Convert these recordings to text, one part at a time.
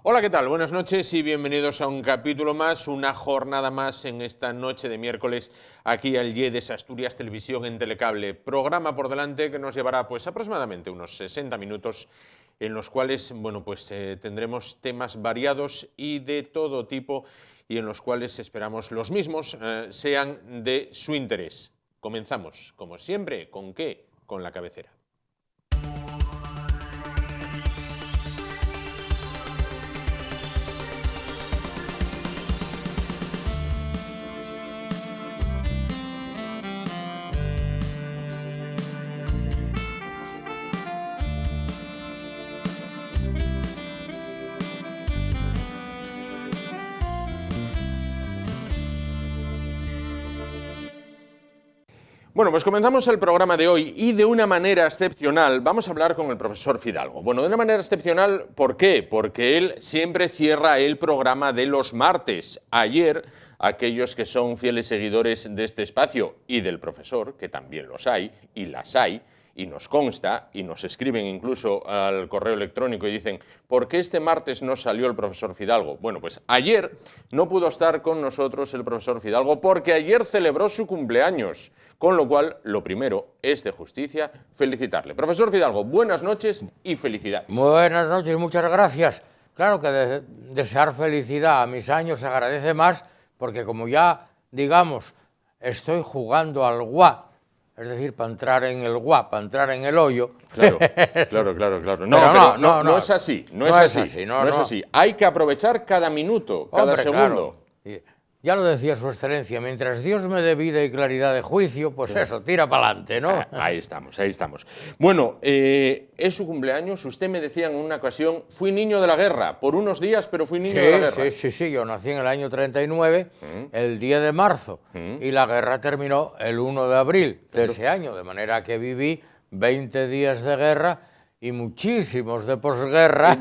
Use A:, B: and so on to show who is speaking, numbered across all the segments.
A: Hola, ¿qué tal? Buenas noches y bienvenidos a un capítulo más, una jornada más en esta noche de miércoles aquí al IEDES Asturias Televisión en Telecable. Programa por delante que nos llevará pues aproximadamente unos 60 minutos en los cuales tendremos temas variados y de todo tipo y en los cuales esperamos los mismos sean de su interés. Comenzamos, como siempre, ¿con qué? Con la cabecera. Bueno, pues comenzamos el programa de hoy y de una manera excepcional vamos a hablar con el profesor Fidalgo. Bueno, de una manera excepcional, ¿por qué? Porque él siempre cierra el programa de los martes. Ayer, aquellos que son fieles seguidores de este espacio y del profesor, que también los hay y las hay, y nos consta, y nos escriben incluso al correo electrónico y dicen ¿por qué este martes no salió el profesor Fidalgo? Bueno, pues ayer no pudo estar con nosotros el profesor Fidalgo porque ayer celebró su cumpleaños, con lo cual lo primero es de justicia felicitarle. Profesor Fidalgo, buenas noches y felicidades.
B: Buenas noches, muchas gracias. Claro que desear felicidad a mis años se agradece más porque como ya, digamos, estoy jugando al guá, es decir, para entrar en el guá, para entrar en el hoyo.
A: Claro. No es así, no es así. Hay que aprovechar cada minuto, cada segundo.
B: Claro. Ya lo decía su excelencia, mientras Dios me dé vida y claridad de juicio, pues eso, tira para adelante, ¿no?
A: Ahí estamos, ahí estamos. Bueno, es su cumpleaños, usted me decía en una ocasión, fui niño de la guerra, por unos días, pero fui niño de la guerra.
B: Sí, yo nací en el año 39, el 10 de marzo, y la guerra terminó el 1 de abril de ese año, de manera que viví 20 días de guerra y muchísimos de posguerra.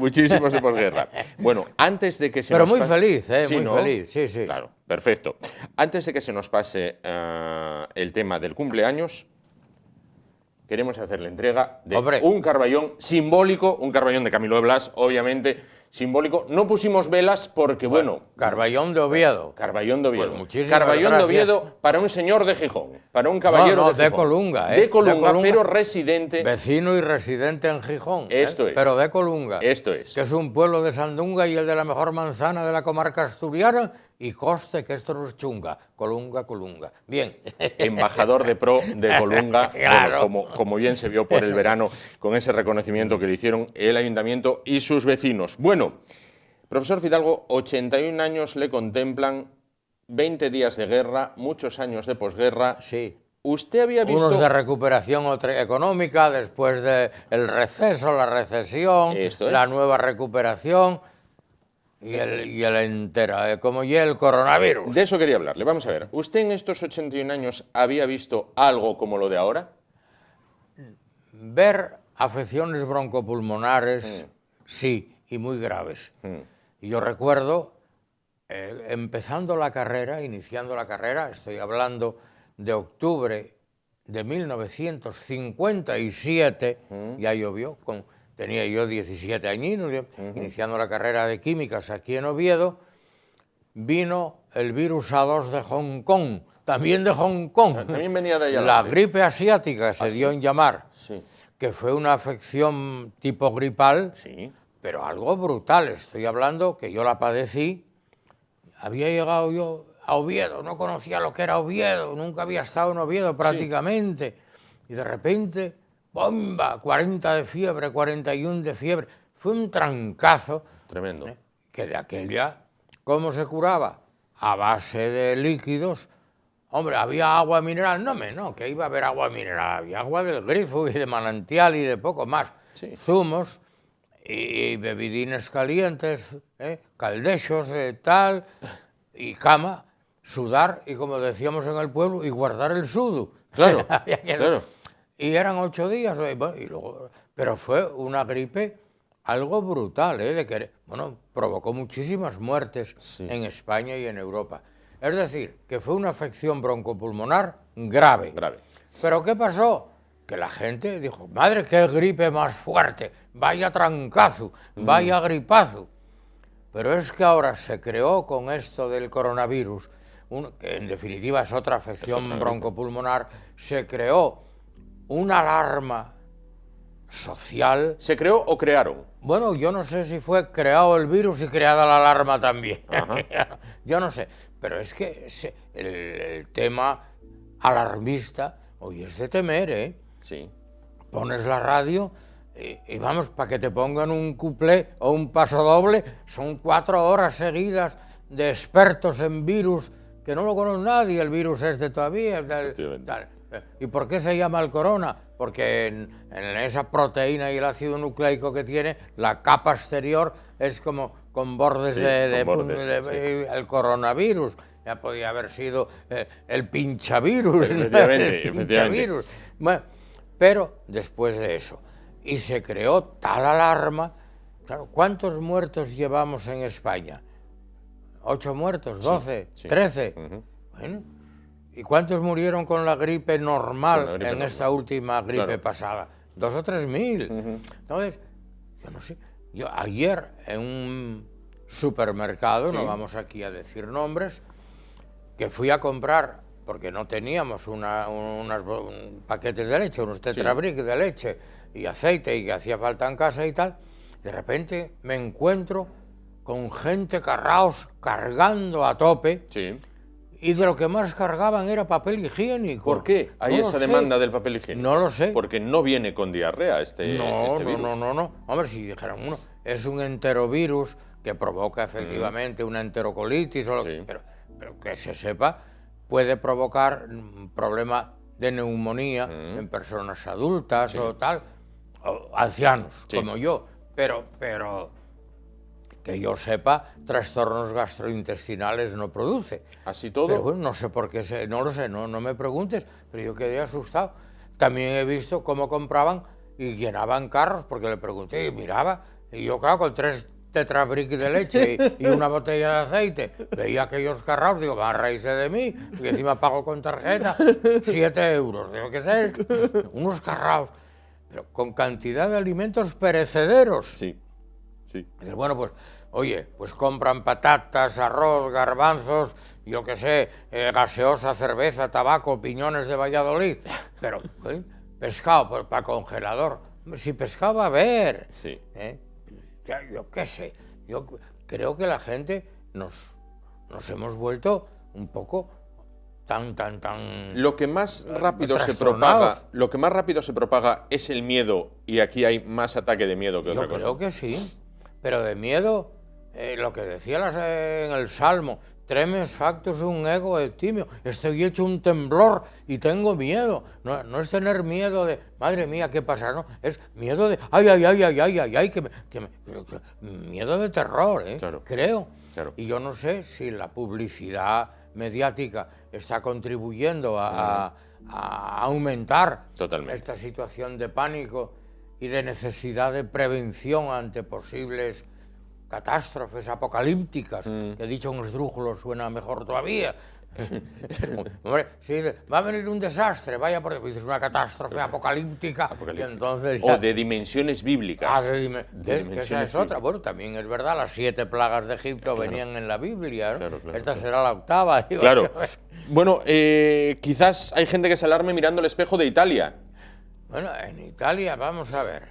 A: Bueno, antes de que se
B: Pero
A: nos
B: muy
A: pase...
B: feliz,
A: Sí,
B: muy
A: ¿no?
B: feliz, sí.
A: Claro, perfecto. Antes de que se nos pase el tema del cumpleaños, queremos hacerle entrega de un carballón simbólico, un carballón de Camilo de Blas, obviamente, simbólico. No pusimos velas porque, bueno...
B: Carballón de Oviedo.
A: Carballón de Oviedo.
B: Pues
A: Carballón de Oviedo para un señor de Gijón, para un caballero de Gijón.
B: De Colunga,
A: pero residente...
B: Vecino y residente en Gijón.
A: Esto es.
B: Pero de Colunga.
A: Esto es.
B: Que es un pueblo de Sandunga y el de la mejor manzana de la comarca asturiana, y coste que esto no es chunga. Colunga. Bien.
A: Embajador de pro de Colunga,
B: Claro.
A: Bueno, como bien se vio por el verano con ese reconocimiento que le hicieron el ayuntamiento y sus vecinos. Bueno, profesor Fidalgo, 81 años le contemplan, 20 días de guerra, muchos años de posguerra.
B: Sí.
A: ¿Usted había visto...?
B: Unos de recuperación económica después del receso, la recesión, la nueva recuperación y el entera, como ya el coronavirus.
A: De eso quería hablarle. Vamos a ver, ¿usted en estos 81 años había visto algo como lo de ahora?
B: Ver afecciones broncopulmonares, sí, y muy graves. Y yo recuerdo, iniciando la carrera, estoy hablando de octubre de 1957, ya llovió, tenía yo 17 añinos, iniciando la carrera de químicas aquí en Oviedo, vino el virus A2 de Hong Kong, también de Hong Kong.
A: También venía de allá.
B: La gripe asiática se dio en llamar,
A: sí.
B: Que fue una afección tipo gripal,
A: sí.
B: Pero algo brutal. Estoy hablando que yo la padecí, había llegado yo a Oviedo, no conocía lo que era Oviedo, nunca había estado en Oviedo prácticamente, y de repente, ¡bomba!, 40 de fiebre, 41 de fiebre, fue un trancazo.
A: Tremendo.
B: Que de aquella, ¿cómo se curaba? A base de líquidos. Hombre, había agua mineral, no, que iba a haber agua mineral, había agua del grifo y de manantial y de poco más, zumos y bebidines calientes, caldechos, tal, y cama, sudar, y como decíamos en el pueblo, y guardar el sudo.
A: Claro, claro.
B: Y eran 8 días, y luego, pero fue una gripe algo brutal, provocó muchísimas muertes en España y en Europa. Es decir, que fue una afección broncopulmonar grave. ¿Pero qué pasó? Que la gente dijo, madre, qué gripe más fuerte, vaya trancazo, vaya gripazo. pero es que ahora se creó con esto del coronavirus, que en definitiva es otra afección broncopulmonar, se creó una alarma social.
A: ¿Se creó o crearon?
B: Bueno, yo no sé si fue creado el virus y creada la alarma también. Yo no sé, pero es que el tema alarmista hoy es de temer, ¿eh?
A: Sí.
B: Pones la radio y vamos, para que te pongan un cuplé o un paso doble, son 4 horas seguidas de expertos en virus, que no lo conoce nadie, el virus este todavía. ¿Y por qué se llama el corona? Porque en esa proteína y el ácido nucleico que tiene, la capa exterior es como con bordes el coronavirus. Ya podía haber sido el pinchavirus.
A: Efectivamente,
B: el pinchavirus. Bueno, pero después de eso, y se creó tal alarma. Claro, ¿cuántos muertos llevamos en España? 8 muertos, 12, 13. Bueno, ¿y cuántos murieron con la gripe normal esta última gripe pasada? 2 o 3 mil. Entonces, yo no sé. Yo ayer en un supermercado, no vamos aquí a decir nombres, que fui a comprar, porque no teníamos unos paquetes de leche, unos tetrabric de leche y aceite, y que hacía falta en casa y tal, de repente me encuentro con gente cargando a tope, y de lo que más cargaban era papel higiénico.
A: ¿Por qué hay esa demanda del papel higiénico?
B: No lo sé.
A: Porque no viene con diarrea este virus.
B: No. Hombre, si dijeran uno, es un enterovirus que provoca efectivamente una enterocolitis, pero que se sepa, puede provocar un problema de neumonía en personas adultas o tal, o ancianos, como yo, pero que yo sepa, trastornos gastrointestinales no produce.
A: ¿Así todo?
B: Pero bueno, no sé por qué, no lo sé, no me preguntes, pero yo quedé asustado. También he visto cómo compraban y llenaban carros, porque le pregunté y miraba, y yo claro, con 3 tetrabric de leche y una botella de aceite, veía aquellos carros, digo, van a reírse de mí, y encima pago con tarjeta 7 euros, digo, ¿qué es esto? Unos carros, pero con cantidad de alimentos perecederos.
A: Sí.
B: Y bueno, pues, oye, pues compran patatas, arroz, garbanzos, yo qué sé, gaseosa, cerveza, tabaco, piñones de Valladolid, pero pescado para congelador. Si pescado va a haber.
A: Sí.
B: Yo qué sé, yo creo que la gente nos hemos vuelto un poco tan
A: Lo que más rápido se propaga es el miedo, y aquí hay más ataque de miedo que otra cosa.
B: Yo creo que sí, pero de miedo, lo que decía en el Salmo, tremes factus un ego etimio, estoy hecho un temblor y tengo miedo. No es tener miedo de, madre mía, ¿qué pasa? No, es miedo de, ay, miedo de terror, creo.
A: Claro.
B: Y yo no sé si la publicidad mediática está contribuyendo a aumentar esta situación de pánico y de necesidad de prevención ante posibles catástrofes apocalípticas, que dicho en esdrújulo suena mejor todavía. Hombre, si dice, va a venir un desastre, vaya por dices una catástrofe apocalíptica. Y entonces
A: ya, o de dimensiones bíblicas.
B: Que esa es otra. Bueno, también es verdad, las 7 plagas de Egipto venían en la Biblia, ¿no?
A: Claro,
B: esta será la 8ª.
A: Claro. Bueno, quizás hay gente que se alarme mirando el espejo de Italia.
B: Bueno, en Italia, vamos a ver,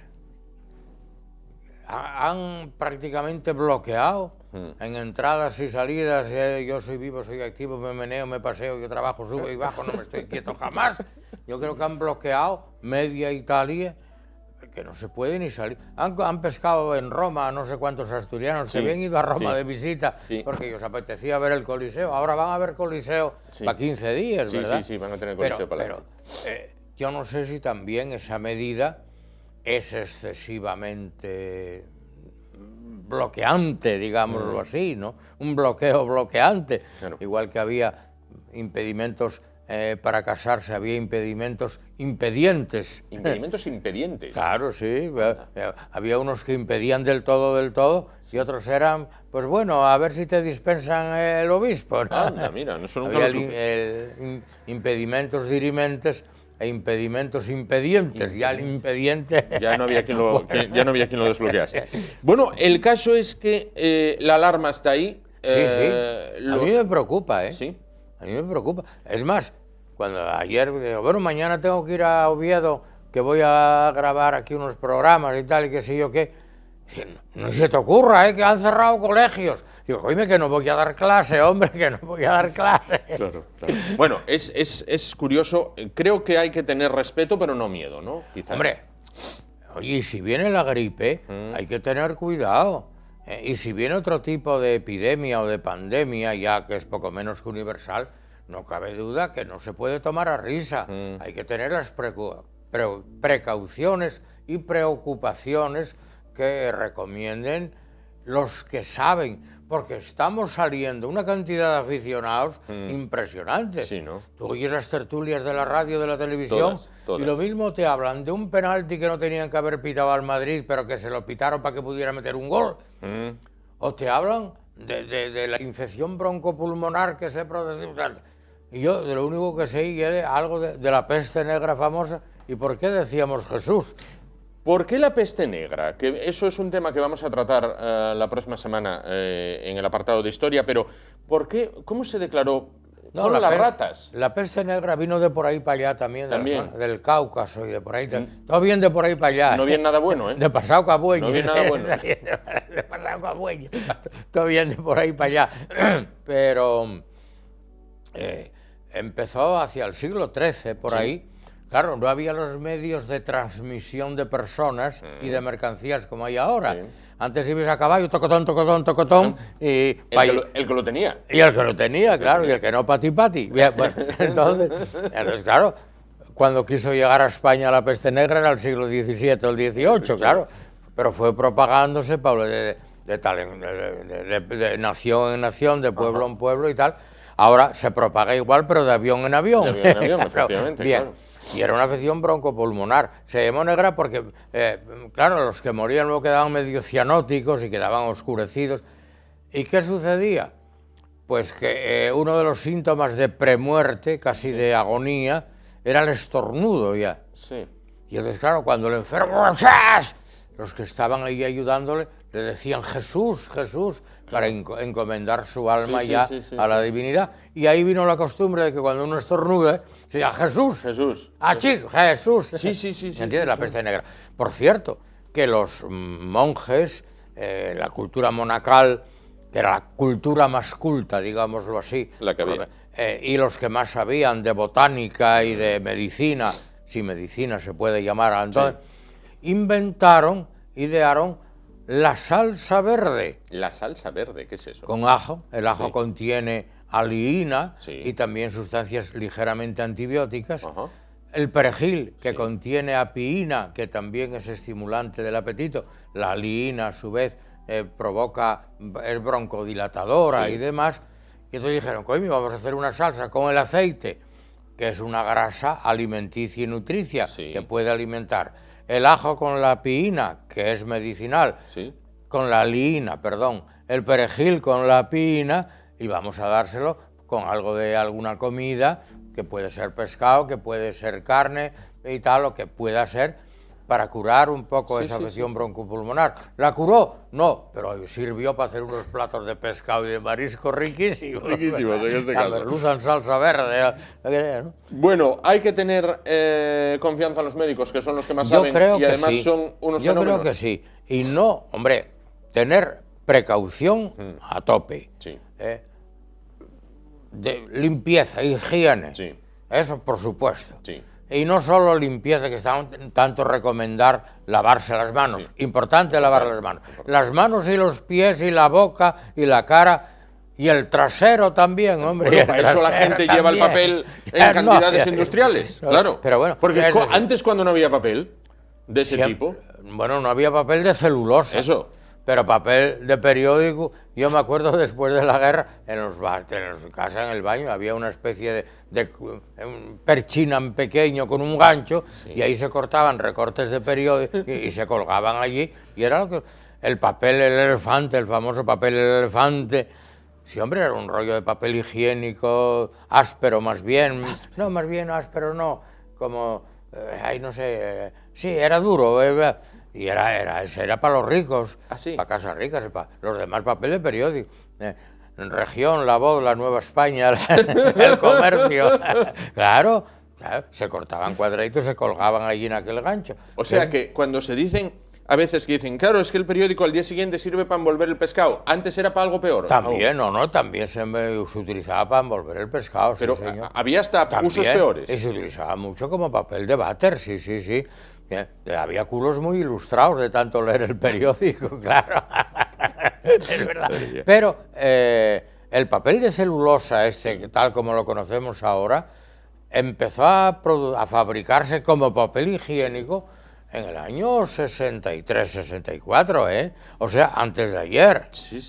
B: han prácticamente bloqueado en entradas y salidas. Yo soy vivo, soy activo, me meneo, me paseo, yo trabajo, subo y bajo, no me estoy quieto jamás. Yo creo que han bloqueado media Italia, que no se puede ni salir. Han pescado en Roma no sé cuántos asturianos que habían ido a Roma de visita porque les apetecía ver el Coliseo. Ahora van a ver Coliseo para 15 días, ¿verdad?
A: Sí, van a tener Coliseo para
B: pero yo no sé si también esa medida es excesivamente bloqueante, digámoslo así, ¿no? Un bloqueo bloqueante. Claro. Igual que había impedimentos para casarse, había impedimentos impedientes.
A: ¿Impedimentos impedientes?
B: Claro, sí. Había unos que impedían del todo, y otros eran, pues bueno, a ver si te dispensan el obispo, ¿no?
A: Anda, mira, eso nunca lo supe.
B: Impedimentos dirimentes e impedimentos impedientes. Ya el impediente...
A: Ya no había quien lo desbloquease. Bueno, el caso es que la alarma está ahí.
B: Sí. A mí me preocupa, ¿eh?
A: Sí.
B: A mí me preocupa. Es más, cuando ayer digo, bueno, mañana tengo que ir a Oviedo, que voy a grabar aquí unos programas y tal, y qué sé yo qué. No se te ocurra, que han cerrado colegios. Digo, oye, que no voy a dar clase, hombre, que no voy a dar clase.
A: Claro. Bueno, es curioso. Creo que hay que tener respeto, pero no miedo, ¿no? Quizás.
B: Hombre, oye, y si viene la gripe, hay que tener cuidado. Y si viene otro tipo de epidemia o de pandemia, ya que es poco menos que universal, no cabe duda que no se puede tomar a risa. Hay que tener las precauciones y preocupaciones que recomienden los que saben, porque estamos saliendo una cantidad de aficionados impresionante.
A: Sí, ¿no?
B: Tú oyes las tertulias de la radio, de la televisión,
A: todas.
B: y lo mismo te hablan de un penalti que no tenían que haber pitado al Madrid, pero que se lo pitaron para que pudiera meter un gol. O te hablan de la infección broncopulmonar que se produce. Y yo de lo único que sé es algo de la peste negra famosa. ¿Y por qué decíamos Jesús?
A: ¿Por qué la peste negra? Que eso es un tema que vamos a tratar la próxima semana en el apartado de historia, pero ¿por qué? ¿Cómo se declaró?
B: No,
A: las ratas.
B: La peste negra vino de por ahí para allá también, del Cáucaso y de por ahí. Todo bien de por ahí para allá.
A: No viene nada bueno, ¿eh?
B: De pasado Cabueño.
A: No viene nada bueno.
B: De pasado Cabueño. Todo bien de por ahí para allá. Pero empezó hacia el siglo XIII, por ahí. Claro, no había los medios de transmisión de personas y de mercancías como hay ahora. Sí. Antes ibas a caballo, tocotón, y...
A: El que lo tenía.
B: Y el que lo tenía, claro, y el que no, pati. Bien, bueno, entonces, claro, cuando quiso llegar a España la peste negra era el siglo XVII o el XVIII, claro, pero fue propagándose, Pablo, de nación en nación, de pueblo en pueblo y tal. Ahora se propaga igual, pero de avión en avión.
A: De avión en avión, efectivamente,
B: bien.
A: Claro.
B: Y era una afección broncopulmonar. Se llamó negra porque, claro, los que morían luego quedaban medio cianóticos y quedaban oscurecidos. ¿Y qué sucedía? Pues que uno de los síntomas de premuerte, casi de agonía, era el estornudo ya.
A: Sí.
B: Y entonces, claro, cuando el enfermo, los que estaban ahí ayudándole, le decían Jesús, para encomendar su alma a la divinidad. Y ahí vino la costumbre de que cuando uno estornude, se llama Jesús. ¡Achis! Jesús.
A: Sí.
B: ¿Entiendes? La peste negra. Por cierto, que los monjes, la cultura monacal, que era la cultura más culta, digámoslo así,
A: la que había.
B: Y los que más sabían de botánica y de medicina, si medicina se puede llamar, entonces, inventaron, idearon la salsa verde.
A: ¿La salsa verde? ¿Qué es eso?
B: Con ajo. El ajo contiene aliina y también sustancias ligeramente antibióticas. El perejil, que contiene apiína, que también es estimulante del apetito. La aliina, a su vez, provoca, es broncodilatadora y demás. Y entonces dijeron, coño, vamos a hacer una salsa con el aceite, que es una grasa alimenticia y nutricia, que puede alimentar. El ajo con la apiína, que es medicinal, con la aliina, el perejil con la apiína, y vamos a dárselo con algo de alguna comida, que puede ser pescado, que puede ser carne y tal, o que pueda ser, para curar un poco esa afección broncopulmonar. ¿La curó? No, pero sirvió para hacer unos platos de pescado y de marisco riquísimos.
A: Riquísimos, en este caso.
B: La merluza en salsa verde. ¿No?
A: Bueno, hay que tener confianza en los médicos, que son los que más saben, y además son unos fenómenos.
B: Yo creo que sí. Y no, hombre, tener precaución a tope. De limpieza, higiene. Eso, por supuesto. Y no solo limpieza, que está tanto recomendar lavarse las manos. Importante lavar las manos. Las manos y los pies y la boca y la cara y el trasero también, hombre.
A: Bueno, para eso la gente lleva el papel en cantidades industriales, claro.
B: Pero bueno,
A: porque antes, cuando no había papel de ese tipo...
B: Bueno, no había papel de celulosa.
A: Eso.
B: Pero papel de periódico, yo me acuerdo después de la guerra, en casa, en el baño, había una especie de perchina pequeño con un gancho, y ahí se cortaban recortes de periódico y se colgaban allí, y era lo que, el papel el elefante, el famoso papel el elefante. Sí, hombre, era un rollo de papel higiénico, áspero más bien. No, más bien áspero no. como ay, no sé, sí, era duro, y ese era para los ricos,
A: ¿Ah, sí?
B: para casas ricas, los demás papel de periódico. Región, La Voz, La Nueva España, El Comercio, claro, se cortaban cuadraditos, se colgaban allí en aquel gancho.
A: O sea que cuando se dicen, a veces que dicen, claro, es que el periódico al día siguiente sirve para envolver el pescado, antes era para algo peor.
B: También, también se utilizaba para envolver el pescado,
A: pero
B: sí, señor.
A: había hasta
B: También,
A: usos peores.
B: y se utilizaba mucho como papel de váter, sí. Había culos muy ilustrados de tanto leer el periódico, claro. Es verdad. Pero el papel de celulosa, tal como lo conocemos ahora, empezó a fabricarse como papel higiénico en el año 63, 64, o sea, antes de ayer.
A: Sí,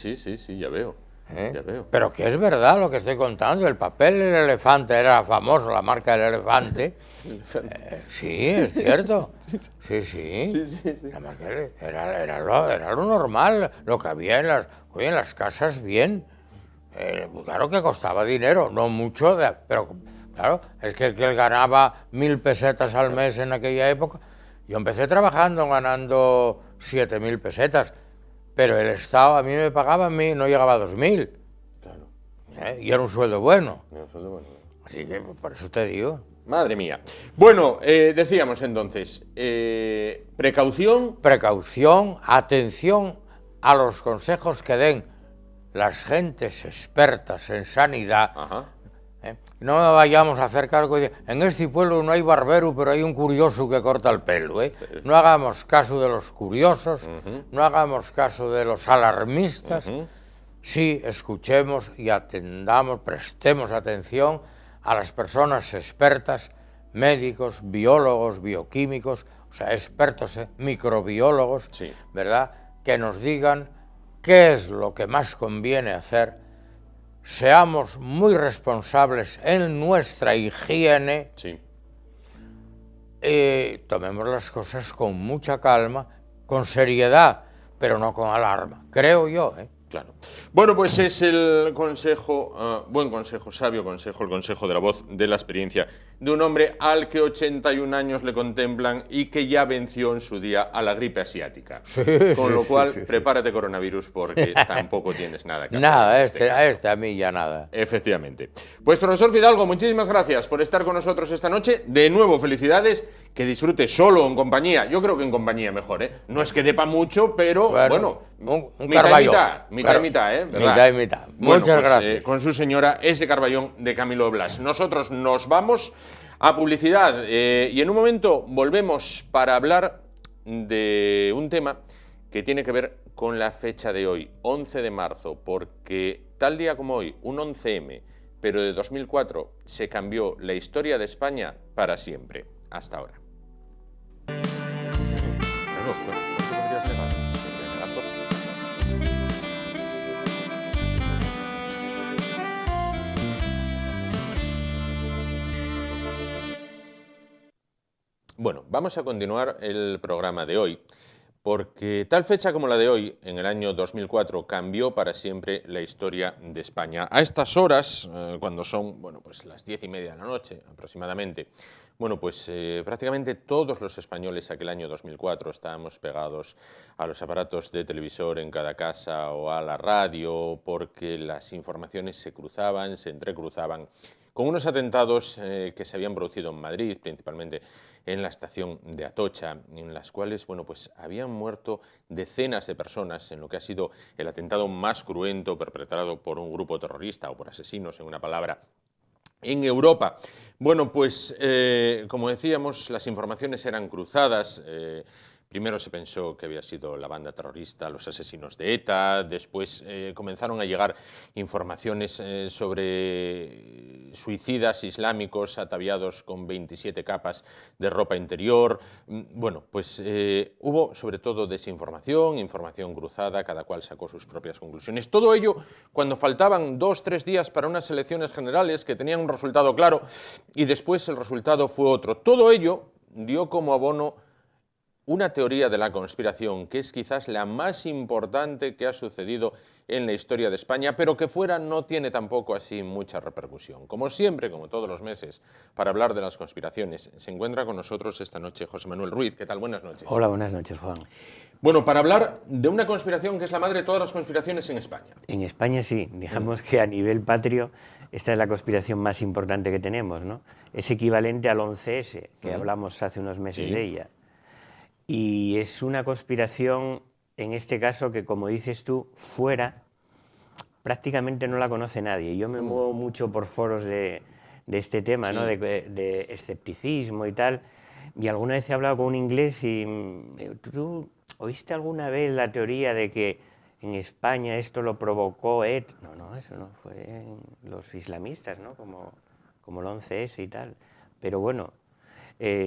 A: ya veo. Ya veo.
B: Pero que es verdad lo que estoy contando, el papel del elefante era famoso, la marca del elefante. Sí, es cierto. Sí. La marca era lo normal, lo que había en las casas bien. Claro que costaba dinero, no mucho, pero claro, es que el que ganaba 1000 pesetas al mes en aquella época, yo empecé trabajando ganando 7000 pesetas. Pero el Estado a mí me pagaba, no llegaba a 2000.
A: Claro.
B: Y era un sueldo bueno.
A: Era un sueldo bueno.
B: Así que por eso te digo.
A: Madre mía. Bueno, decíamos entonces, precaución.
B: Precaución, atención a los consejos que den las gentes expertas en sanidad.
A: Ajá.
B: No vayamos a hacer cargo de... En este pueblo no hay barbero, pero hay un curioso que corta el pelo. No hagamos caso de los curiosos, no hagamos caso de los alarmistas. Sí, escuchemos y atendamos, prestemos atención a las personas expertas, médicos, biólogos, bioquímicos, o sea, expertos, microbiólogos,
A: Sí.
B: ¿verdad?, que nos digan qué es lo que más conviene hacer. Seamos muy responsables en nuestra higiene.
A: Sí.
B: Tomemos las cosas con mucha calma, con seriedad, pero no con alarma, creo yo.
A: Claro. Bueno, pues es el consejo, buen consejo, sabio consejo, el consejo de la voz, de la experiencia, de un hombre al que 81 años le contemplan y que ya venció en su día a la gripe asiática. Con lo cual, prepárate coronavirus porque tampoco tienes nada que hacer.
B: Nada, a mí ya nada.
A: Efectivamente. Pues profesor Fidalgo, muchísimas gracias por estar con nosotros esta noche. De nuevo, felicidades. Que disfrute solo o en compañía. Yo creo que en compañía mejor, ¿eh? No es que depa mucho, pero bueno,
B: un
A: mitad y mitad, ¿eh? ¿Verdad?
B: Mitad y mitad.
A: Bueno,
B: muchas
A: pues,
B: gracias.
A: Con su señora, ese Carballón de Camilo Blas. Nosotros nos vamos a publicidad y en un momento volvemos para hablar de un tema que tiene que ver con la fecha de hoy, 11 de marzo, porque tal día como hoy, un 11M, pero de 2004, se cambió la historia de España para siempre. Hasta ahora. Bueno, vamos a continuar el programa de hoy, porque tal fecha como la de hoy, en el año 2004, cambió para siempre la historia de España. A estas horas, cuando son, bueno, pues las 10:30 de la noche aproximadamente, bueno, pues prácticamente todos los españoles aquel año 2004 estábamos pegados a los aparatos de televisor en cada casa o a la radio, porque las informaciones se cruzaban, se entrecruzaban, con unos atentados que se habían producido en Madrid, principalmente en la estación de Atocha, en las cuales, bueno, pues habían muerto decenas de personas en lo que ha sido el atentado más cruento perpetrado por un grupo terrorista o por asesinos, en una palabra, en Europa. Bueno, pues como decíamos, las informaciones eran cruzadas. Primero se pensó que había sido la banda terrorista, los asesinos de ETA, después comenzaron a llegar informaciones sobre suicidas islámicos ataviados con 27 capas de ropa interior. Bueno, pues hubo sobre todo desinformación, información cruzada, cada cual sacó sus propias conclusiones. Todo ello cuando faltaban 2 o 3 días para unas elecciones generales que tenían un resultado claro y después el resultado fue otro. Todo ello dio como abono una teoría de la conspiración que es quizás la más importante que ha sucedido en la historia de España, pero que fuera no tiene tampoco así mucha repercusión. Como siempre, como todos los meses, para hablar de las conspiraciones, se encuentra con nosotros esta noche José Manuel Ruiz. ¿Qué tal? Buenas noches.
C: Hola, buenas noches, Juan.
A: Bueno, para hablar de una conspiración que es la madre de todas las conspiraciones en España.
C: En España sí, digamos que a nivel patrio esta es la conspiración más importante que tenemos, ¿no? Es equivalente al 11S, que hablamos hace unos meses de ella. Y es una conspiración, en este caso, que como dices tú, fuera prácticamente no la conoce nadie. Yo me muevo mucho por foros de este tema, ¿no? De escepticismo y tal, y alguna vez he hablado con un inglés y ¿tú oíste alguna vez la teoría de que en España esto lo provocó ETA? No, eso no, fue los islamistas, ¿no? Como el 11S y tal. Pero bueno,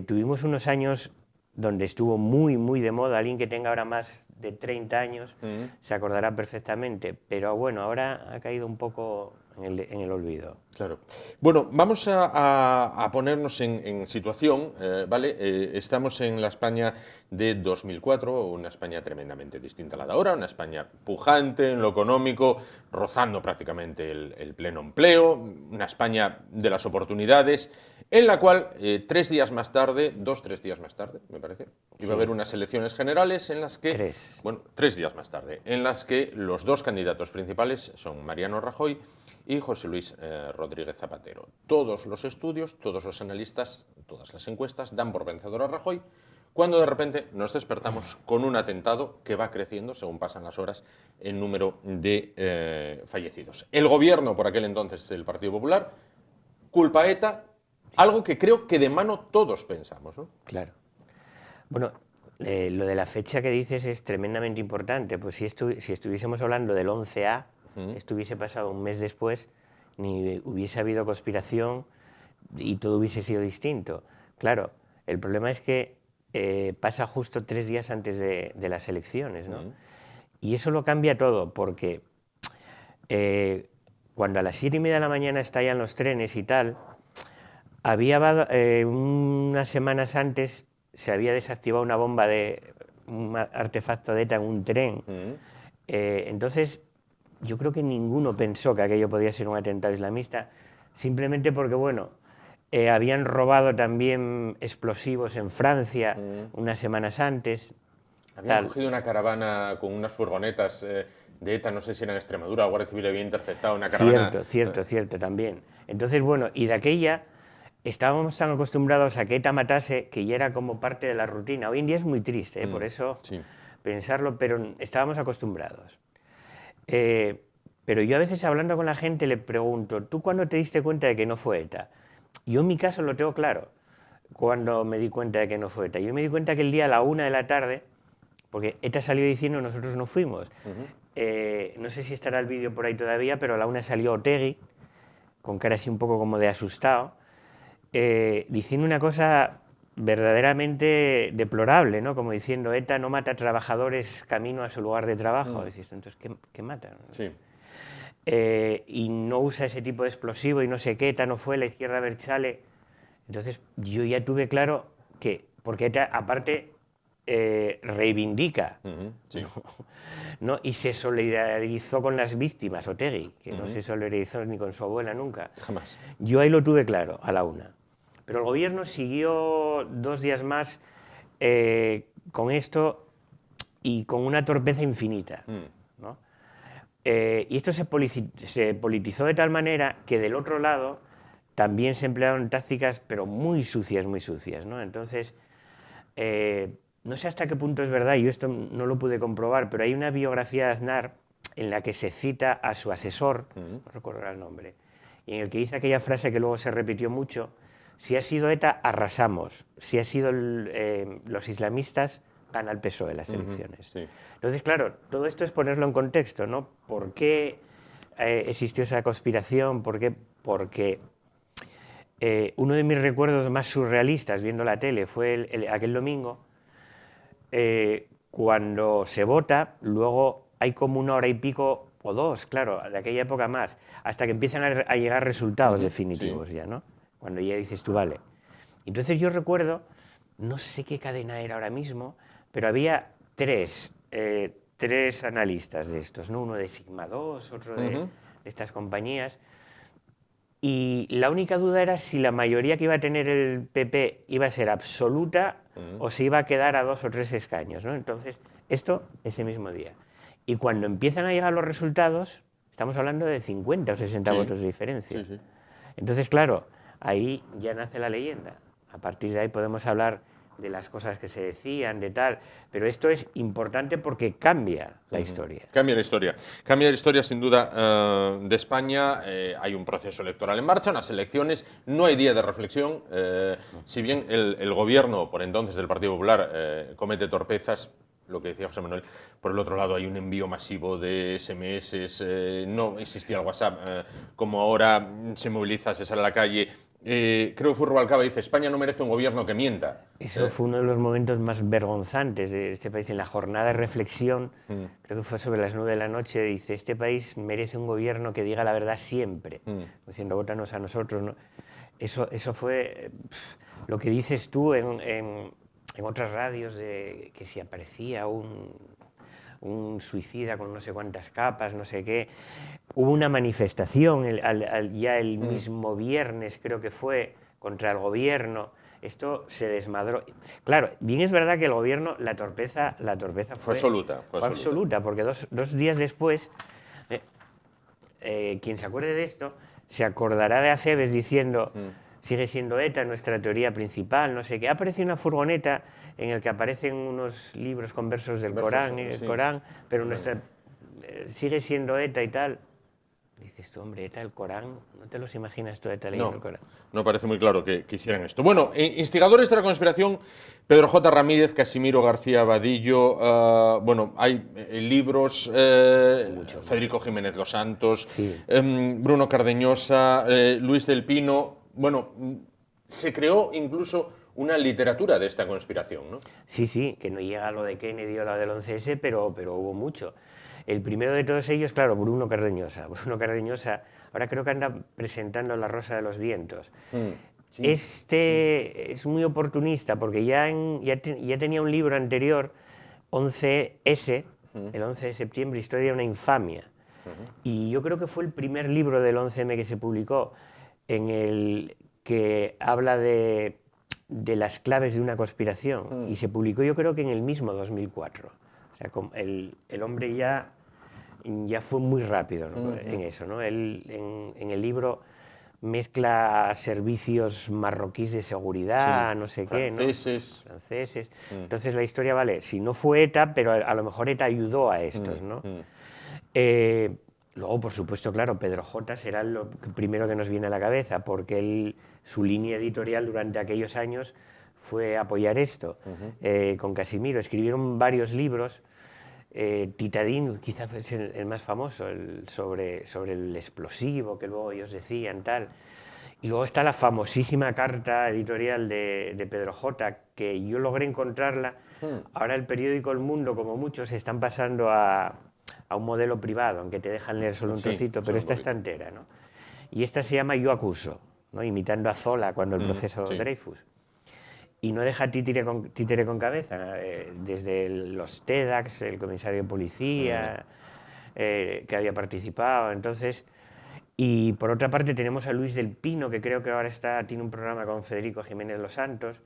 C: tuvimos unos años donde estuvo muy de moda. Alguien que tenga ahora más de 30 años se acordará perfectamente, pero bueno, ahora ha caído un poco en el olvido.
A: Claro. Bueno, vamos a ponernos en situación, ¿vale? Estamos en la España de 2004, una España tremendamente distinta a la de ahora, una España pujante en lo económico, rozando prácticamente el pleno empleo, una España de las oportunidades, en la cual 3 días más tarde, 2-3 días más tarde, me parece, iba a haber unas elecciones generales en las que, bueno, 3 días más tarde, en las que los dos candidatos principales son Mariano Rajoy y José Luis Rodríguez Zapatero. Todos los estudios, todos los analistas, todas las encuestas dan por vencedor a Rajoy, cuando de repente nos despertamos con un atentado que va creciendo, según pasan las horas, en número de fallecidos. El gobierno, por aquel entonces del Partido Popular, culpa a ETA, algo que creo que de mano todos pensamos, ¿no?
C: Claro. Bueno, lo de la fecha que dices es tremendamente importante, pues si estuviésemos hablando del 11A, esto hubiese pasado un mes después, ni hubiese habido conspiración y todo hubiese sido distinto. Claro, el problema es que pasa justo 3 días antes de las elecciones, ¿no? Y eso lo cambia todo, porque cuando a las 7:30 de la mañana estallan los trenes y tal, unas semanas antes se había desactivado una bomba un artefacto de ETA en un tren. Entonces, yo creo que ninguno pensó que aquello podía ser un atentado islamista, simplemente porque, bueno, habían robado también explosivos en Francia unas semanas antes.
A: Habían cogido una caravana con unas furgonetas de ETA, no sé si era en Extremadura, la Guardia Civil había interceptado una caravana.
C: Cierto, también. Entonces, bueno, y de aquella estábamos tan acostumbrados a que ETA matase que ya era como parte de la rutina. Hoy en día es muy triste, por eso pensarlo, pero estábamos acostumbrados. Pero yo a veces hablando con la gente le pregunto, ¿tú cuándo te diste cuenta de que no fue ETA? Yo en mi caso lo tengo claro, cuando me di cuenta de que no fue ETA. Yo me di cuenta que el día a la 1 de la tarde, porque ETA salió diciendo nosotros no fuimos. No sé si estará el vídeo por ahí todavía, pero a la 1 salió Otegi, con cara así un poco como de asustado, diciendo una cosa verdaderamente deplorable, ¿no? Como diciendo, ETA no mata trabajadores camino a su lugar de trabajo. Entonces, ¿qué matan?
A: Sí.
C: Y no usa ese tipo de explosivo y no sé qué, ETA no fue, la izquierda Abertzale. Entonces, yo ya tuve claro que, porque ETA, aparte, reivindica, ¿no? Y se solidarizó con las víctimas, Otegi, que no se solidarizó ni con su abuela nunca.
A: Jamás.
C: Yo ahí lo tuve claro, a la 1. Pero el gobierno siguió 2 días más con esto y con una torpeza infinita, ¿no? Y esto se politizó de tal manera que del otro lado también se emplearon tácticas, pero muy sucias, ¿no? Entonces, no sé hasta qué punto es verdad, yo esto no lo pude comprobar, pero hay una biografía de Aznar en la que se cita a su asesor, no recuerdo el nombre, y en el que dice aquella frase que luego se repitió mucho: si ha sido ETA, arrasamos; si ha sido los islamistas, gana el PSOE las elecciones. Entonces, claro, todo esto es ponerlo en contexto, ¿no? ¿Por qué existió esa conspiración? ¿Por qué? Porque uno de mis recuerdos más surrealistas viendo la tele fue aquel domingo, cuando se vota, luego hay como 1 hora y pico o 2, claro, de aquella época más, hasta que empiezan a llegar resultados definitivos ya, ¿no? Cuando ya dices tú, vale. Entonces yo recuerdo, no sé qué cadena era ahora mismo, pero había 3 tres analistas de estos, ¿no? Uno de Sigma 2, otro de estas compañías. Y la única duda era si la mayoría que iba a tener el PP iba a ser absoluta o si iba a quedar a 2 o 3 escaños, ¿no? Entonces, esto ese mismo día. Y cuando empiezan a llegar los resultados, estamos hablando de 50 o 60 votos de diferencia.
A: Sí.
C: Entonces, claro, ahí ya nace la leyenda. A partir de ahí podemos hablar de las cosas que se decían, de tal, pero esto es importante porque cambia la historia.
A: Cambia la historia. Cambia la historia, sin duda, de España. Hay un proceso electoral en marcha, unas elecciones, no hay día de reflexión. Si bien el gobierno, por entonces, del Partido Popular, comete torpezas, lo que decía José Manuel, por el otro lado hay un envío masivo de SMS, no existía el WhatsApp, como ahora se moviliza, se sale a la calle. Creo que fue Rubalcaba, dice, España no merece un gobierno que mienta.
C: Eso fue uno de los momentos más vergonzantes de este país. En la jornada de reflexión, creo que fue sobre las 9 de la noche, dice, este país merece un gobierno que diga la verdad siempre, diciendo, vótanos a nosotros, ¿no? Eso fue lo que dices tú en otras radios, de que si aparecía un suicida con no sé cuántas capas, no sé qué. Hubo una manifestación ya el mismo viernes, creo que fue, contra el gobierno. Esto se desmadró. Claro, bien es verdad que el gobierno, la torpeza fue
A: absoluta.
C: Fue absoluta, porque dos días después, quien se acuerde de esto, se acordará de Acebes diciendo, sigue siendo ETA nuestra teoría principal, no sé qué. Aparece una furgoneta en la que aparecen unos libros con versos del Corán, pero nuestra sigue siendo ETA y tal. Dices tú, hombre, ETA, el Corán, ¿no te los imaginas tú, ETA leyendo el Corán?
A: No parece muy claro que hicieran esto. Bueno, instigadores de la conspiración, Pedro J. Ramírez, Casimiro García Vadillo, bueno, hay libros, Federico Jiménez Los Santos, Bruno Cardeñosa, Luis del Pino. Bueno, se creó incluso una literatura de esta conspiración, ¿no?
C: Sí, que no llega a lo de Kennedy o a lo del 11S, pero hubo mucho. El primero de todos ellos, claro, Bruno Cardeñosa. Bruno Cardeñosa, ahora creo que anda presentando La Rosa de los Vientos. Sí. Este es muy oportunista porque ya tenía un libro anterior, 11S, el 11 de septiembre, Historia de una infamia. Y yo creo que fue el primer libro del 11M que se publicó, en el que habla de las claves de una conspiración. Y se publicó yo creo que en el mismo 2004. O sea, el hombre ya fue muy rápido, ¿no? En eso, ¿no? Él en el libro mezcla servicios marroquíes de seguridad, no sé qué, ¿no? Franceses. Entonces la historia, vale, si no fue ETA, pero a lo mejor ETA ayudó a estos, ¿no? Luego, por supuesto, claro, Pedro J. será lo primero que nos viene a la cabeza, porque su línea editorial durante aquellos años fue apoyar esto. Con Casimiro escribieron varios libros. Titadín quizás es el más famoso, sobre el explosivo que luego ellos decían, tal. Y luego está la famosísima carta editorial de Pedro J., que yo logré encontrarla. Ahora el periódico El Mundo, como muchos, están pasando a un modelo privado, aunque te dejan leer solo un trocito, pero esta está entera, ¿no? Y esta se llama Yo acuso, ¿no? Imitando a Zola cuando el proceso Dreyfus. Y no deja títere con cabeza, desde los TEDx, el comisario de policía, que había participado. Entonces, y por otra parte tenemos a Luis del Pino, que creo que ahora tiene un programa con Federico Jiménez Los Santos.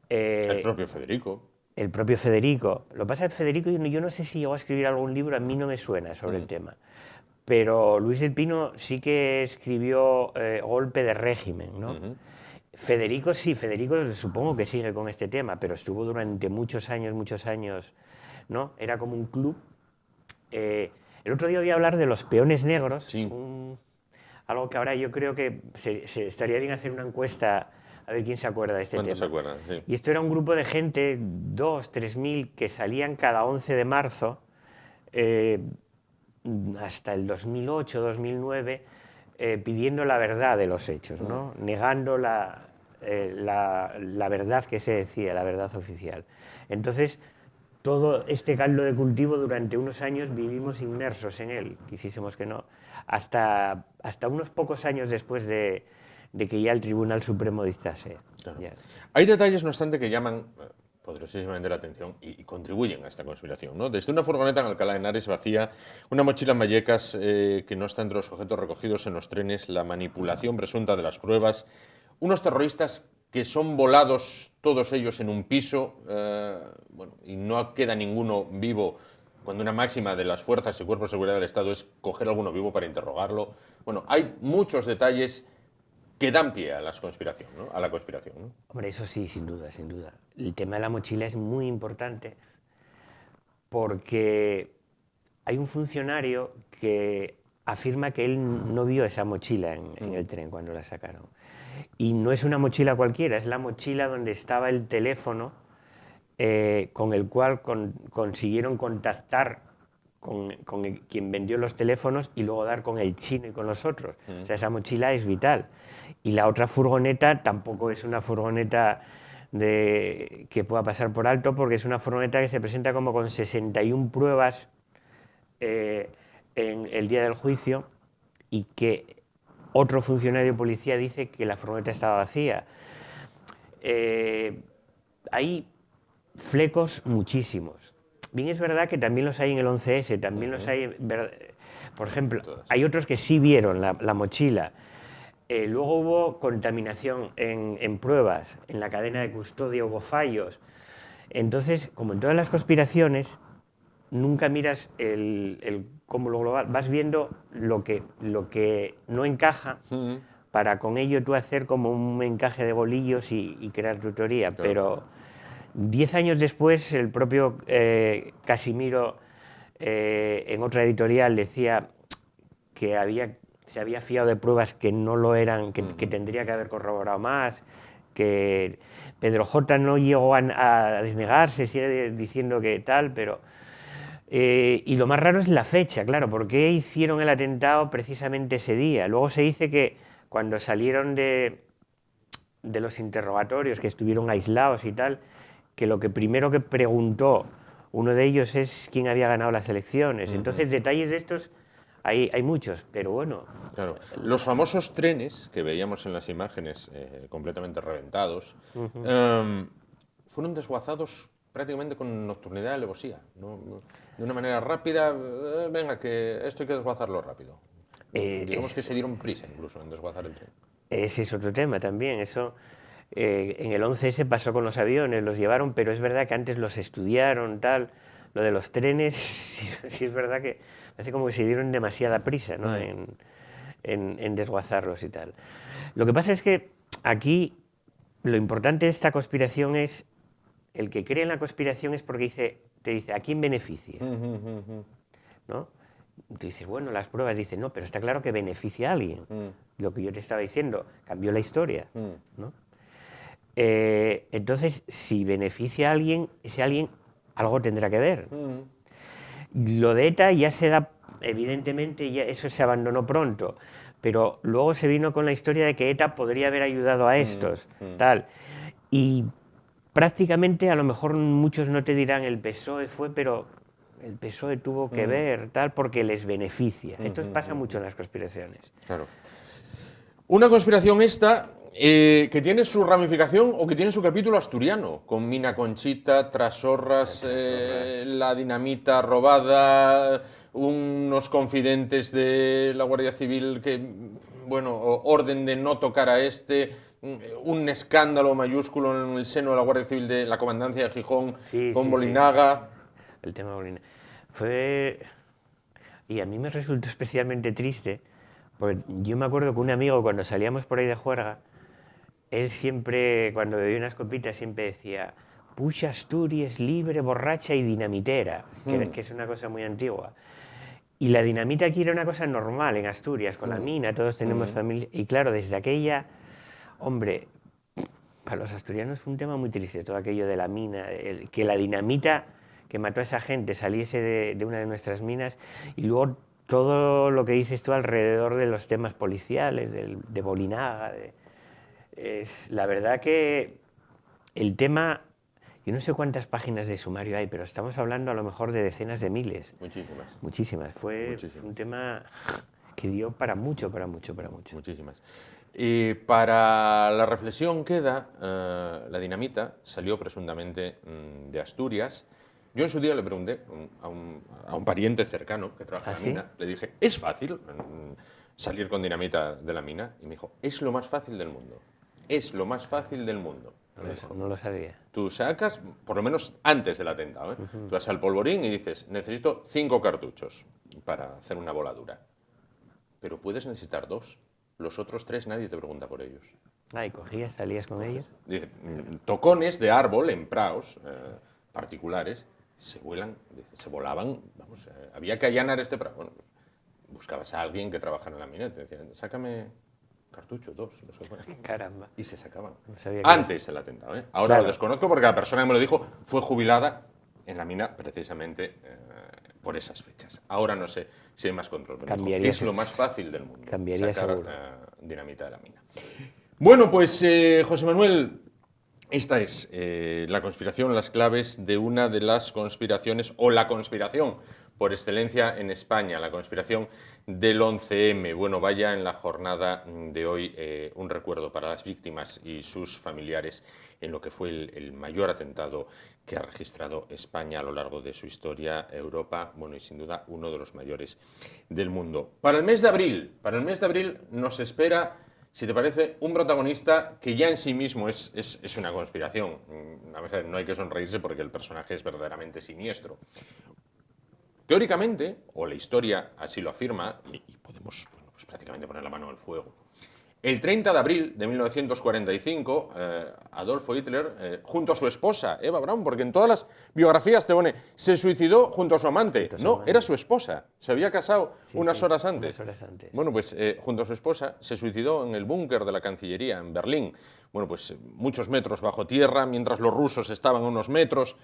A: El propio Federico.
C: El propio Federico. Lo que pasa es que Federico, yo no sé si llegó a escribir algún libro, a mí no me suena sobre el tema. Pero Luis del Pino sí que escribió Golpe de régimen, ¿no? Federico sí, Federico supongo que sigue con este tema, pero estuvo durante muchos años, ¿no? Era como un club. El otro día voy a hablar de los peones negros, algo que ahora yo creo que se estaría bien hacer una encuesta a ver quién se acuerda de este tema.
A: ¿Cuántos se acuerdan? Sí.
C: Y esto era un grupo de gente, 2.000-3.000, que salían cada 11 de marzo hasta el 2008-2009 pidiendo la verdad de los hechos, ¿no? Negando la verdad que se decía, la verdad oficial. Entonces, todo este caldo de cultivo durante unos años vivimos inmersos en él, quisiésemos que no, hasta unos pocos años después de que ya el Tribunal Supremo dictase.
A: Claro. Hay detalles, no obstante, que llaman poderosísimamente la atención y contribuyen a esta conspiración, ¿no? Desde una furgoneta en Alcalá de Henares vacía, una mochila en Vallecas que no está entre los objetos recogidos en los trenes, la manipulación presunta de las pruebas, unos terroristas que son volados todos ellos en un piso, bueno, y no queda ninguno vivo, cuando una máxima de las fuerzas y cuerpos de seguridad del Estado es coger a alguno vivo para interrogarlo. Bueno, hay muchos detalles que dan pie a la conspiración, ¿no? A la conspiración, ¿no?
C: Hombre, eso sí, sin duda, sin duda. El tema de la mochila es muy importante porque hay un funcionario que afirma que él no vio esa mochila en el tren cuando la sacaron. Y no es una mochila cualquiera, es la mochila donde estaba el teléfono con el cual consiguieron contactar con quien vendió los teléfonos y luego dar con el chino y con los otros. O sea, esa mochila es vital. Y la otra furgoneta tampoco es una furgoneta que pueda pasar por alto, porque es una furgoneta que se presenta como con 61 pruebas en el día del juicio, y que otro funcionario de policía dice que la furgoneta estaba vacía. Hay flecos muchísimos. Bien, es verdad que también los hay en el 11S, también los hay, por ejemplo, hay otros que sí vieron la mochila. Luego hubo contaminación en pruebas, en la cadena de custodia hubo fallos. Entonces, como en todas las conspiraciones, nunca miras el cúmulo global, vas viendo lo que no encaja para con ello tú hacer como un encaje de bolillos y crear tu teoría. Claro. Pero 10 años después, el propio Casimiro, en otra editorial, decía que se había fiado de pruebas que no lo eran, que tendría que haber corroborado más, que Pedro J. no llegó a desnegarse, sigue diciendo que tal, pero... y lo más raro es la fecha, claro, ¿por qué hicieron el atentado precisamente ese día? Luego se dice que cuando salieron de los interrogatorios, que estuvieron aislados y tal, que lo que primero que preguntó uno de ellos es quién había ganado las elecciones. Entonces, detalles de estos hay muchos, pero bueno.
A: Claro. Los famosos trenes que veíamos en las imágenes completamente reventados fueron desguazados prácticamente con nocturnidad y alevosía, ¿no? De una manera rápida, venga, que esto hay que desguazarlo rápido. Digamos que se dieron prisa incluso en desguazar el tren. Ese
C: es otro tema también, eso... en el 11S pasó con los aviones, los llevaron, pero es verdad que antes los estudiaron, tal. Lo de los trenes, sí es verdad que parece como que se dieron demasiada prisa, ¿no? en desguazarlos y tal. Lo que pasa es que aquí lo importante de esta conspiración es, el que cree en la conspiración es porque te dice, ¿a quién beneficia? ¿No? Tú dices, bueno, las pruebas, dicen, no, pero está claro que beneficia a alguien. Lo que yo te estaba diciendo, cambió la historia, ¿no? Entonces, si beneficia a alguien, ese alguien algo tendrá que ver. Lo de ETA ya se da, evidentemente, ya eso se abandonó pronto, pero luego se vino con la historia de que ETA podría haber ayudado a estos, tal. Y prácticamente, a lo mejor muchos no te dirán el PSOE fue, pero el PSOE tuvo que ver, tal, porque les beneficia. Esto pasa mucho en las conspiraciones.
A: Claro. Una conspiración esta... que tiene su ramificación o que tiene su capítulo asturiano, con Mina Conchita, Trasorras, la dinamita robada, unos confidentes de la Guardia Civil que, bueno, orden de no tocar a un escándalo mayúsculo en el seno de la Guardia Civil de la Comandancia de Gijón, con Bolinaga.
C: Sí. El tema de Bolinaga fue... Y a mí me resultó especialmente triste, porque yo me acuerdo que un amigo, cuando salíamos por ahí de juerga, él siempre, cuando bebía unas copitas, siempre decía, puxa Asturias, libre, borracha y dinamitera, que es una cosa muy antigua. Y la dinamita aquí era una cosa normal en Asturias, con la mina, todos tenemos familia. Y claro, desde aquella, hombre, para los asturianos fue un tema muy triste, todo aquello de la mina, que la dinamita que mató a esa gente saliese de una de nuestras minas, y luego todo lo que dices tú alrededor de los temas policiales, de Bolinaga, la verdad que el tema, yo no sé cuántas páginas de sumario hay, pero estamos hablando a lo mejor de decenas de miles.
A: Muchísimas.
C: Fue un tema que dio para mucho.
A: Muchísimas. Para la reflexión queda, la dinamita salió presuntamente de Asturias. Yo en su día le pregunté a un pariente cercano que trabaja en la mina, le dije, ¿es fácil salir con dinamita de la mina? Y me dijo, es lo más fácil del mundo. Es lo más fácil del mundo.
C: No lo sabía.
A: Tú sacas, por lo menos antes del atentado, tú vas al polvorín y dices, necesito 5 cartuchos para hacer una voladura. Pero puedes necesitar 2. Los otros 3 nadie te pregunta por ellos.
C: ¿Y cogías, salías con ellos?
A: Dice, tocones de árbol en praos particulares se volaban, vamos, había que allanar este prao. Bueno, pues, buscabas a alguien que trabajara en la mina y te decían, sácame cartucho, 2, no sé cuál.
C: Caramba.
A: Y se sacaban.
C: No sabía
A: Antes del atentado, Ahora
C: claro,
A: lo desconozco porque la persona que me lo dijo fue jubilada en la mina precisamente por esas fechas. Ahora no sé si hay más control. Pero dijo, es lo más fácil del mundo.
C: Cambiaría
A: sacar
C: seguro.
A: dinamita de la mina. Bueno, pues José Manuel, esta es la conspiración, las claves de una de las conspiraciones, o la conspiración por excelencia en España, la conspiración del 11M. Bueno, vaya en la jornada de hoy un recuerdo para las víctimas y sus familiares en lo que fue el mayor atentado que ha registrado España a lo largo de su historia, Europa, bueno, y sin duda uno de los mayores del mundo. Para el mes de abril nos espera, si te parece, un protagonista que ya en sí mismo es una conspiración. Vamos a ver, no hay que sonreírse porque el personaje es verdaderamente siniestro. Teóricamente, o la historia así lo afirma, y podemos pues prácticamente poner la mano al fuego, el 30 de abril de 1945, Adolfo Hitler, junto a su esposa, Eva Braun, porque en todas las biografías te pone, se suicidó junto a su amante. No, era su esposa, se había casado unas horas antes. Bueno, pues junto a su esposa se suicidó en el búnker de la Cancillería, en Berlín. Bueno, pues muchos metros bajo tierra, mientras los rusos estaban a unos metros.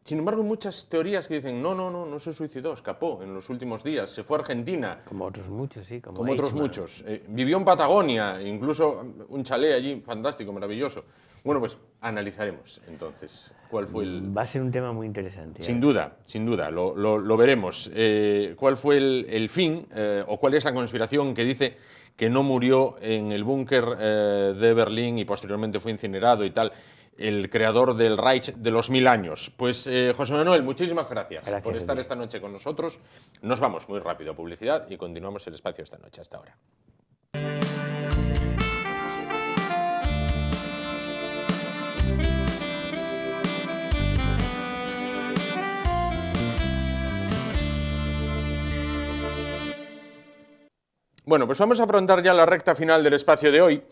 A: Sin embargo, hay muchas teorías que dicen, no se suicidó, escapó en los últimos días, se fue a Argentina.
C: Como otros muchos, sí.
A: Como otros muchos. Vivió en Patagonia, incluso un chalet allí, fantástico, maravilloso. Bueno, pues analizaremos entonces cuál fue el...
C: Va a ser un tema muy interesante.
A: Sin duda, lo veremos. ¿Cuál fue el fin o cuál es la conspiración que dice que no murió en el búnker de Berlín y posteriormente fue incinerado y tal, el creador del Reich de los 1000 años? Pues José Manuel, muchísimas gracias por estar esta noche con nosotros. Nos vamos muy rápido a publicidad y continuamos el espacio esta noche. Hasta ahora. Bueno, pues vamos a afrontar ya la recta final del espacio de hoy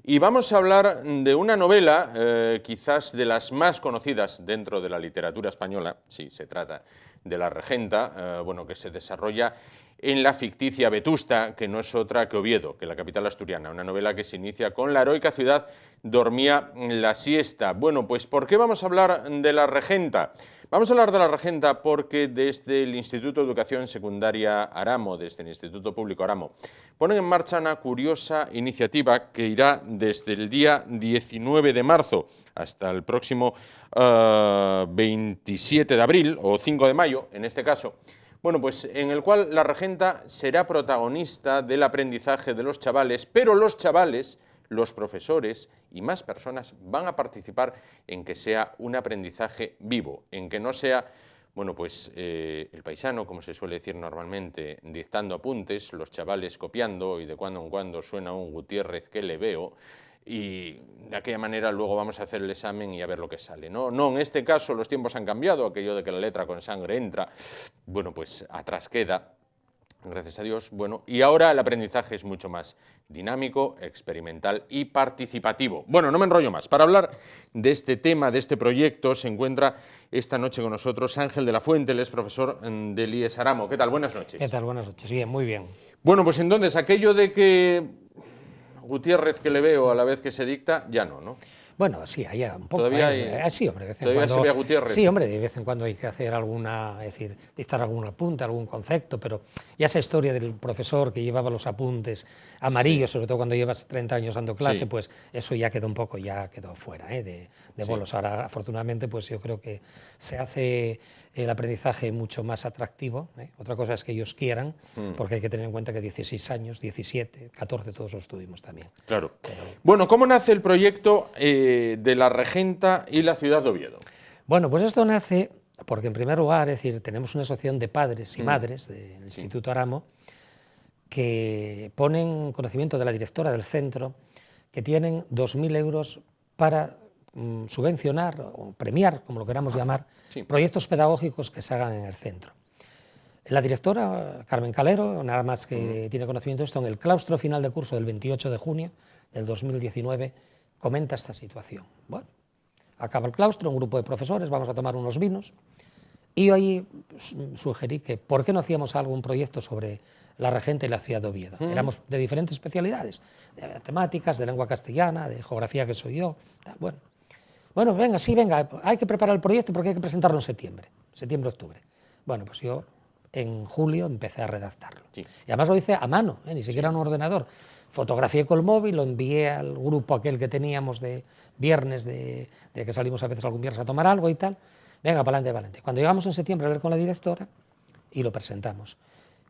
A: y vamos a hablar de una novela, quizás de las más conocidas dentro de la literatura española. Sí, se trata de La Regenta, bueno, que se desarrolla en la ficticia Vetusta, que no es otra que Oviedo, que la capital asturiana, una novela que se inicia con la heroica ciudad dormía la siesta. Bueno, pues ¿por qué vamos a hablar de La Regenta? Vamos a hablar de La Regenta porque desde el Instituto de Educación Secundaria Aramo, desde el Instituto Público Aramo, ponen en marcha una curiosa iniciativa que irá desde el día 19 de marzo hasta el próximo 27 de abril, o 5 de mayo, en este caso. Bueno, pues en el cual La Regenta será protagonista del aprendizaje de los chavales, pero los chavales, los profesores y más personas van a participar en que sea un aprendizaje vivo, en que no sea, bueno, pues el paisano, como se suele decir normalmente, dictando apuntes, los chavales copiando y de cuando en cuando suena un Gutiérrez que le veo, y de aquella manera luego vamos a hacer el examen y a ver lo que sale. No, en este caso los tiempos han cambiado, aquello de que la letra con sangre entra, bueno, pues atrás queda, gracias a Dios. Bueno, y ahora el aprendizaje es mucho más dinámico, experimental y participativo. Bueno, no me enrollo más. Para hablar de este tema, de este proyecto, se encuentra esta noche con nosotros Ángel de la Fuente, él es profesor del IES Aramo. ¿Qué tal? Buenas noches.
D: ¿Qué tal? Buenas noches. Bien, muy bien.
A: Bueno, pues entonces aquello de que Gutiérrez que le veo a la vez que se dicta, ya no, ¿no?
D: Bueno, sí, hay un poco.
A: Todavía hay,
D: sí, hombre, de vez en
A: todavía
D: cuando.
A: Silvia Gutiérrez.
D: Sí, hombre, de vez en cuando hay que hacer alguna, es decir, dictar algún apunte, algún concepto, pero ya esa historia del profesor que llevaba los apuntes amarillos, sobre todo cuando llevas 30 años dando clase, pues eso ya quedó un poco, ya quedó fuera de bolos. Ahora, afortunadamente, pues yo creo que se hace el aprendizaje mucho más atractivo. Otra cosa es que ellos quieran, porque hay que tener en cuenta que 16 años, 17, 14, todos los tuvimos también.
A: Claro. Bueno, ¿cómo nace el proyecto de la Regenta y la ciudad de Oviedo?
D: Bueno, pues esto nace porque, en primer lugar, es decir, tenemos una asociación de padres y madres del Instituto Aramo que ponen conocimiento de la directora del centro que tienen 2.000 euros para subvencionar o premiar, como lo queramos llamar, proyectos pedagógicos que se hagan en el centro. La directora, Carmen Calero, nada más que tiene conocimiento de esto, en el claustro final de curso del 28 de junio del 2019, comenta esta situación. Bueno, acaba el claustro, un grupo de profesores, vamos a tomar unos vinos, y ahí sugerí que por qué no hacíamos algún proyecto sobre la Regenta y la ciudad de Oviedo. Éramos de diferentes especialidades, de matemáticas, de lengua castellana, de geografía, que soy yo, tal. Bueno, venga, sí, venga, hay que preparar el proyecto porque hay que presentarlo en septiembre, octubre. Bueno, pues yo en julio empecé a redactarlo. Sí. Y además lo hice a mano, ni siquiera en un ordenador. Fotografié con el móvil, lo envié al grupo aquel que teníamos de viernes, de que salimos a veces algún viernes a tomar algo y tal. Venga, para adelante, para adelante. Cuando llegamos en septiembre a hablar con la directora y lo presentamos.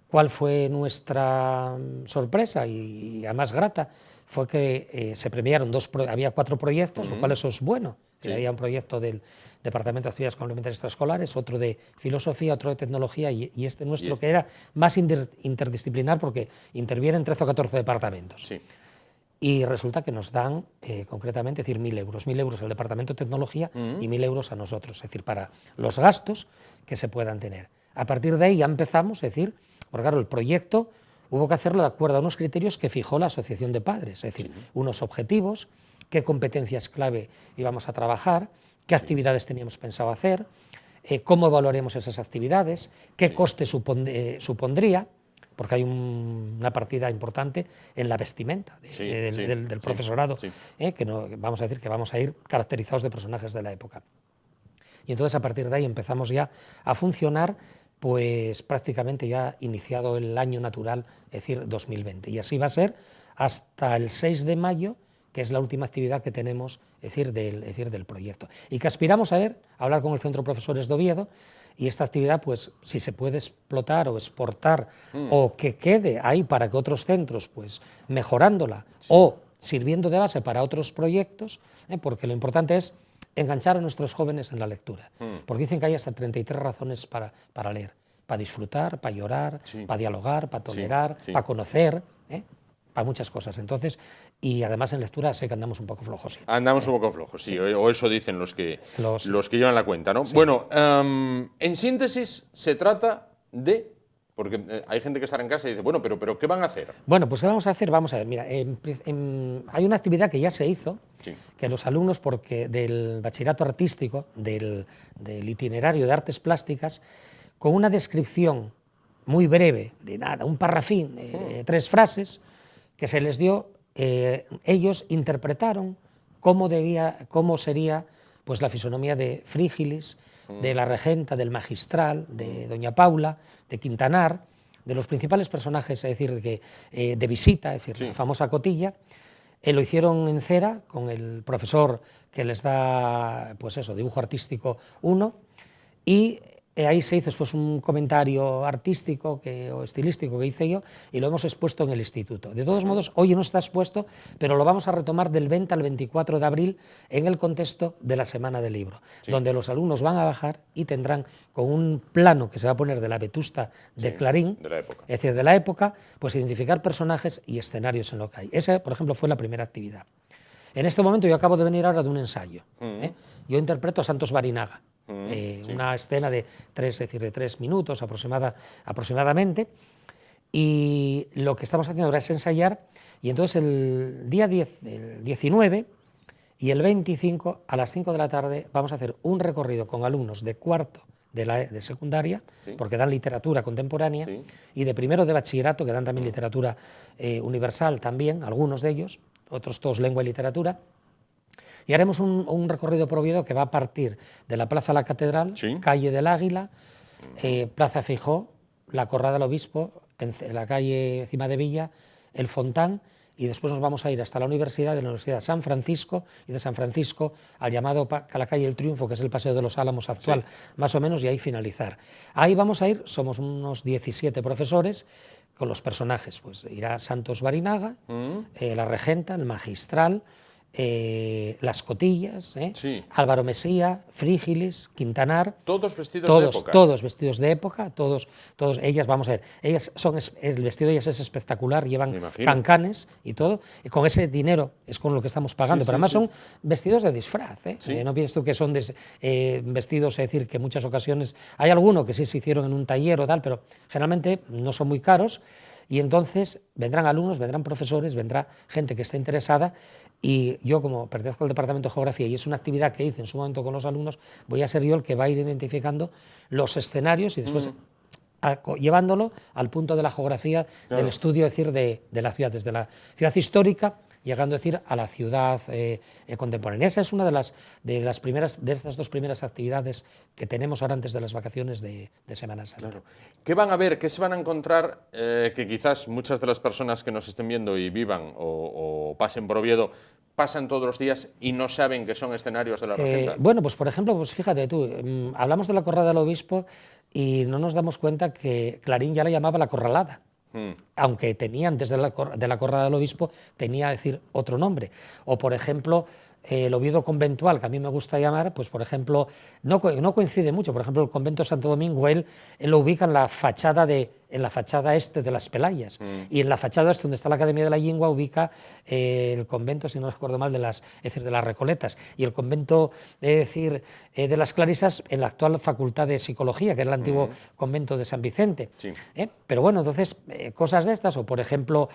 D: ¿Cuál fue nuestra sorpresa y además grata? Fue que se premiaron había 4 proyectos, lo cual eso es bueno. Sí. Había un proyecto del Departamento de Actividades Complementarias Extraescolares, otro de Filosofía, otro de Tecnología y este nuestro, que era más interdisciplinar porque intervienen 13 o 14 departamentos. Sí. Y resulta que nos dan, concretamente, es decir, 1.000 euros. 1.000 euros al Departamento de Tecnología y 1.000 euros a nosotros, es decir, para los gastos que se puedan tener. A partir de ahí ya empezamos, es decir, porque claro, el proyecto hubo que hacerlo de acuerdo a unos criterios que fijó la Asociación de Padres, es decir, unos objetivos, qué competencias clave íbamos a trabajar, qué actividades teníamos pensado hacer, cómo evaluaremos esas actividades, qué coste supondría, porque hay una partida importante en la vestimenta del profesorado, que no, vamos a decir que vamos a ir caracterizados de personajes de la época. Y entonces a partir de ahí empezamos ya a funcionar, pues prácticamente ya iniciado el año natural, es decir, 2020. Y así va a ser hasta el 6 de mayo, que es la última actividad que tenemos, es decir, del proyecto. Y que aspiramos a hablar con el Centro de Profesores de Oviedo, y esta actividad, pues, si se puede explotar o exportar, o que quede ahí para que otros centros, pues, mejorándola, o sirviendo de base para otros proyectos, porque lo importante es enganchar a nuestros jóvenes en la lectura, porque dicen que hay hasta 33 razones para leer, para disfrutar, para llorar, para dialogar, para tolerar, para conocer, para muchas cosas. Entonces, y además en lectura sé que andamos un poco flojos. Sí.
A: Andamos un poco flojos, sí, o eso dicen los que llevan la cuenta, ¿no? Sí. Bueno, en síntesis se trata de... Porque hay gente que está en casa y dice, bueno, pero ¿qué van a hacer?
D: Bueno, pues ¿qué vamos a hacer? Vamos a ver, mira, hay una actividad que ya se hizo, que los alumnos, porque del bachillerato artístico, del itinerario de artes plásticas, con una descripción muy breve, de nada, un parrafín, 3 frases, que se les dio, ellos interpretaron cómo sería pues, la fisonomía de Frígilis, de la Regenta, del Magistral, de Doña Paula, de Quintanar, de los principales personajes, es decir, de Visita, es decir, la famosa Cotilla. Lo hicieron en cera con el profesor que les da, pues eso, dibujo artístico 1, y ahí se hizo después un comentario artístico o estilístico que hice yo y lo hemos expuesto en el instituto. De todos modos, hoy no está expuesto, pero lo vamos a retomar del 20 al 24 de abril en el contexto de la Semana del Libro, donde los alumnos van a bajar y tendrán con un plano que se va a poner de la Vetusta de Clarín,
A: de la época.
D: Es decir, de la época, pues identificar personajes y escenarios en lo que hay. Esa, por ejemplo, fue la primera actividad. En este momento yo acabo de venir ahora de un ensayo. Yo interpreto a Santos Barinaga. Una escena de 3 minutos aproximadamente, y lo que estamos haciendo ahora es ensayar, y entonces el día 19 y el 25 a las 5 de la tarde vamos a hacer un recorrido con alumnos de cuarto de secundaria, porque dan literatura contemporánea, y de primero de bachillerato, que dan también literatura universal también, algunos de ellos, otros todos lengua y literatura, Y haremos un recorrido por Oviedo que va a partir de la Plaza de la Catedral,
A: Sí.
D: calle del Águila, Plaza Feijó, la Corrada del Obispo, en la calle Cima de Villa, el Fontán, y después nos vamos a ir hasta la Universidad, de la Universidad de San Francisco, y de San Francisco al llamado a la calle del Triunfo, que es el Paseo de los Álamos actual, más o menos, y ahí finalizar. Ahí vamos a ir, somos unos 17 profesores, con los personajes, pues irá Santos Barinaga, la Regenta, el Magistral, Las Cotillas,
A: Sí.
D: Álvaro Mesía, Frígilis, Quintanar.
A: Todos vestidos de época.
D: Todos vestidos de época, todos ellas, vamos a ver, ellas son, el vestido de ellas es espectacular,
A: Me
D: llevan
A: imagino.
D: cancanes y todo, y con ese dinero es con lo que estamos pagando,
A: Sí,
D: pero además
A: sí.
D: son vestidos de disfraz,
A: Sí.
D: no pienses tú que son vestidos, es decir, que en muchas ocasiones, hay alguno que sí se hicieron en un taller o tal, pero generalmente no son muy caros, y entonces vendrán alumnos, vendrán profesores, vendrá gente que esté interesada, y yo, como pertenezco al Departamento de Geografía y es una actividad que hice en su momento con los alumnos, voy a ser yo el que va a ir identificando los escenarios y después llevándolo al punto de la geografía, del estudio, es decir, de la ciudad, desde la ciudad histórica, llegando a decir a la ciudad contemporánea. Esa es una de estas dos primeras actividades que tenemos ahora antes de las vacaciones de Semana Santa.
A: Claro. ¿Qué van a ver? ¿Qué se van a encontrar que quizás muchas de las personas que nos estén viendo y vivan o pasen por Oviedo pasan todos los días y no saben que son escenarios de la Regenta?
D: Bueno, pues por ejemplo, pues fíjate tú, hablamos de la Corrada del Obispo y no nos damos cuenta que Clarín ya la llamaba la Corralada. Aunque tenía, antes de la Corrada del Obispo, tenía, decir, otro nombre. O, por ejemplo, el Oviedo conventual, que a mí me gusta llamar, pues, por ejemplo, no coincide mucho. Por ejemplo, el convento de Santo Domingo, él lo ubica en la fachada este de las Pelayas. Y en la fachada este, donde está la Academia de la Lengua, ubica el convento, si no recuerdo mal, de las Recoletas. Y el convento, de las Clarisas, en la actual Facultad de Psicología, que era el antiguo convento de San Vicente.
A: Sí.
D: Pero bueno, entonces, cosas de estas, o por ejemplo,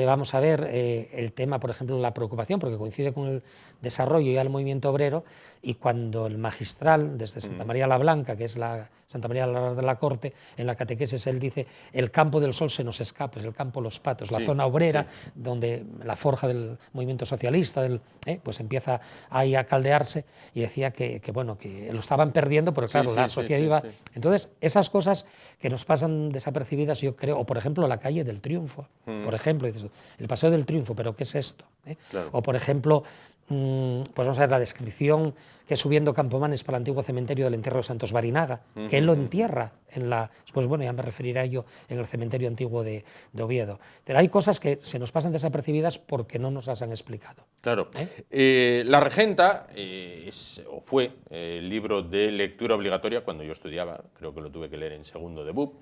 D: vamos a ver el tema, por ejemplo, la preocupación, porque coincide con el desarrollo y el movimiento obrero, y cuando el magistral, desde Santa María la Blanca, que es la Santa María de la Corte, en la catequesis él dice, el campo del sol se nos escapa, es el campo Los Patos, la zona obrera, donde la forja del movimiento socialista, pues empieza ahí a caldearse, y decía que bueno, que lo estaban perdiendo, pero claro, la sociedad iba... Entonces, esas cosas que nos pasan desapercibidas, yo creo, o por ejemplo, la calle del Triunfo, por ejemplo, dices, el Paseo del Triunfo, pero ¿qué es esto?
A: Claro.
D: O por ejemplo, pues vamos a ver la descripción que subiendo Campomanes para el antiguo cementerio del entierro de Santos Barinaga, que él lo entierra en la... Pues bueno, ya me referiré a ello en el cementerio antiguo de Oviedo. Pero hay cosas que se nos pasan desapercibidas porque no nos las han explicado.
A: Claro. La Regenta fue el libro de lectura obligatoria cuando yo estudiaba, creo que lo tuve que leer en segundo de BUP.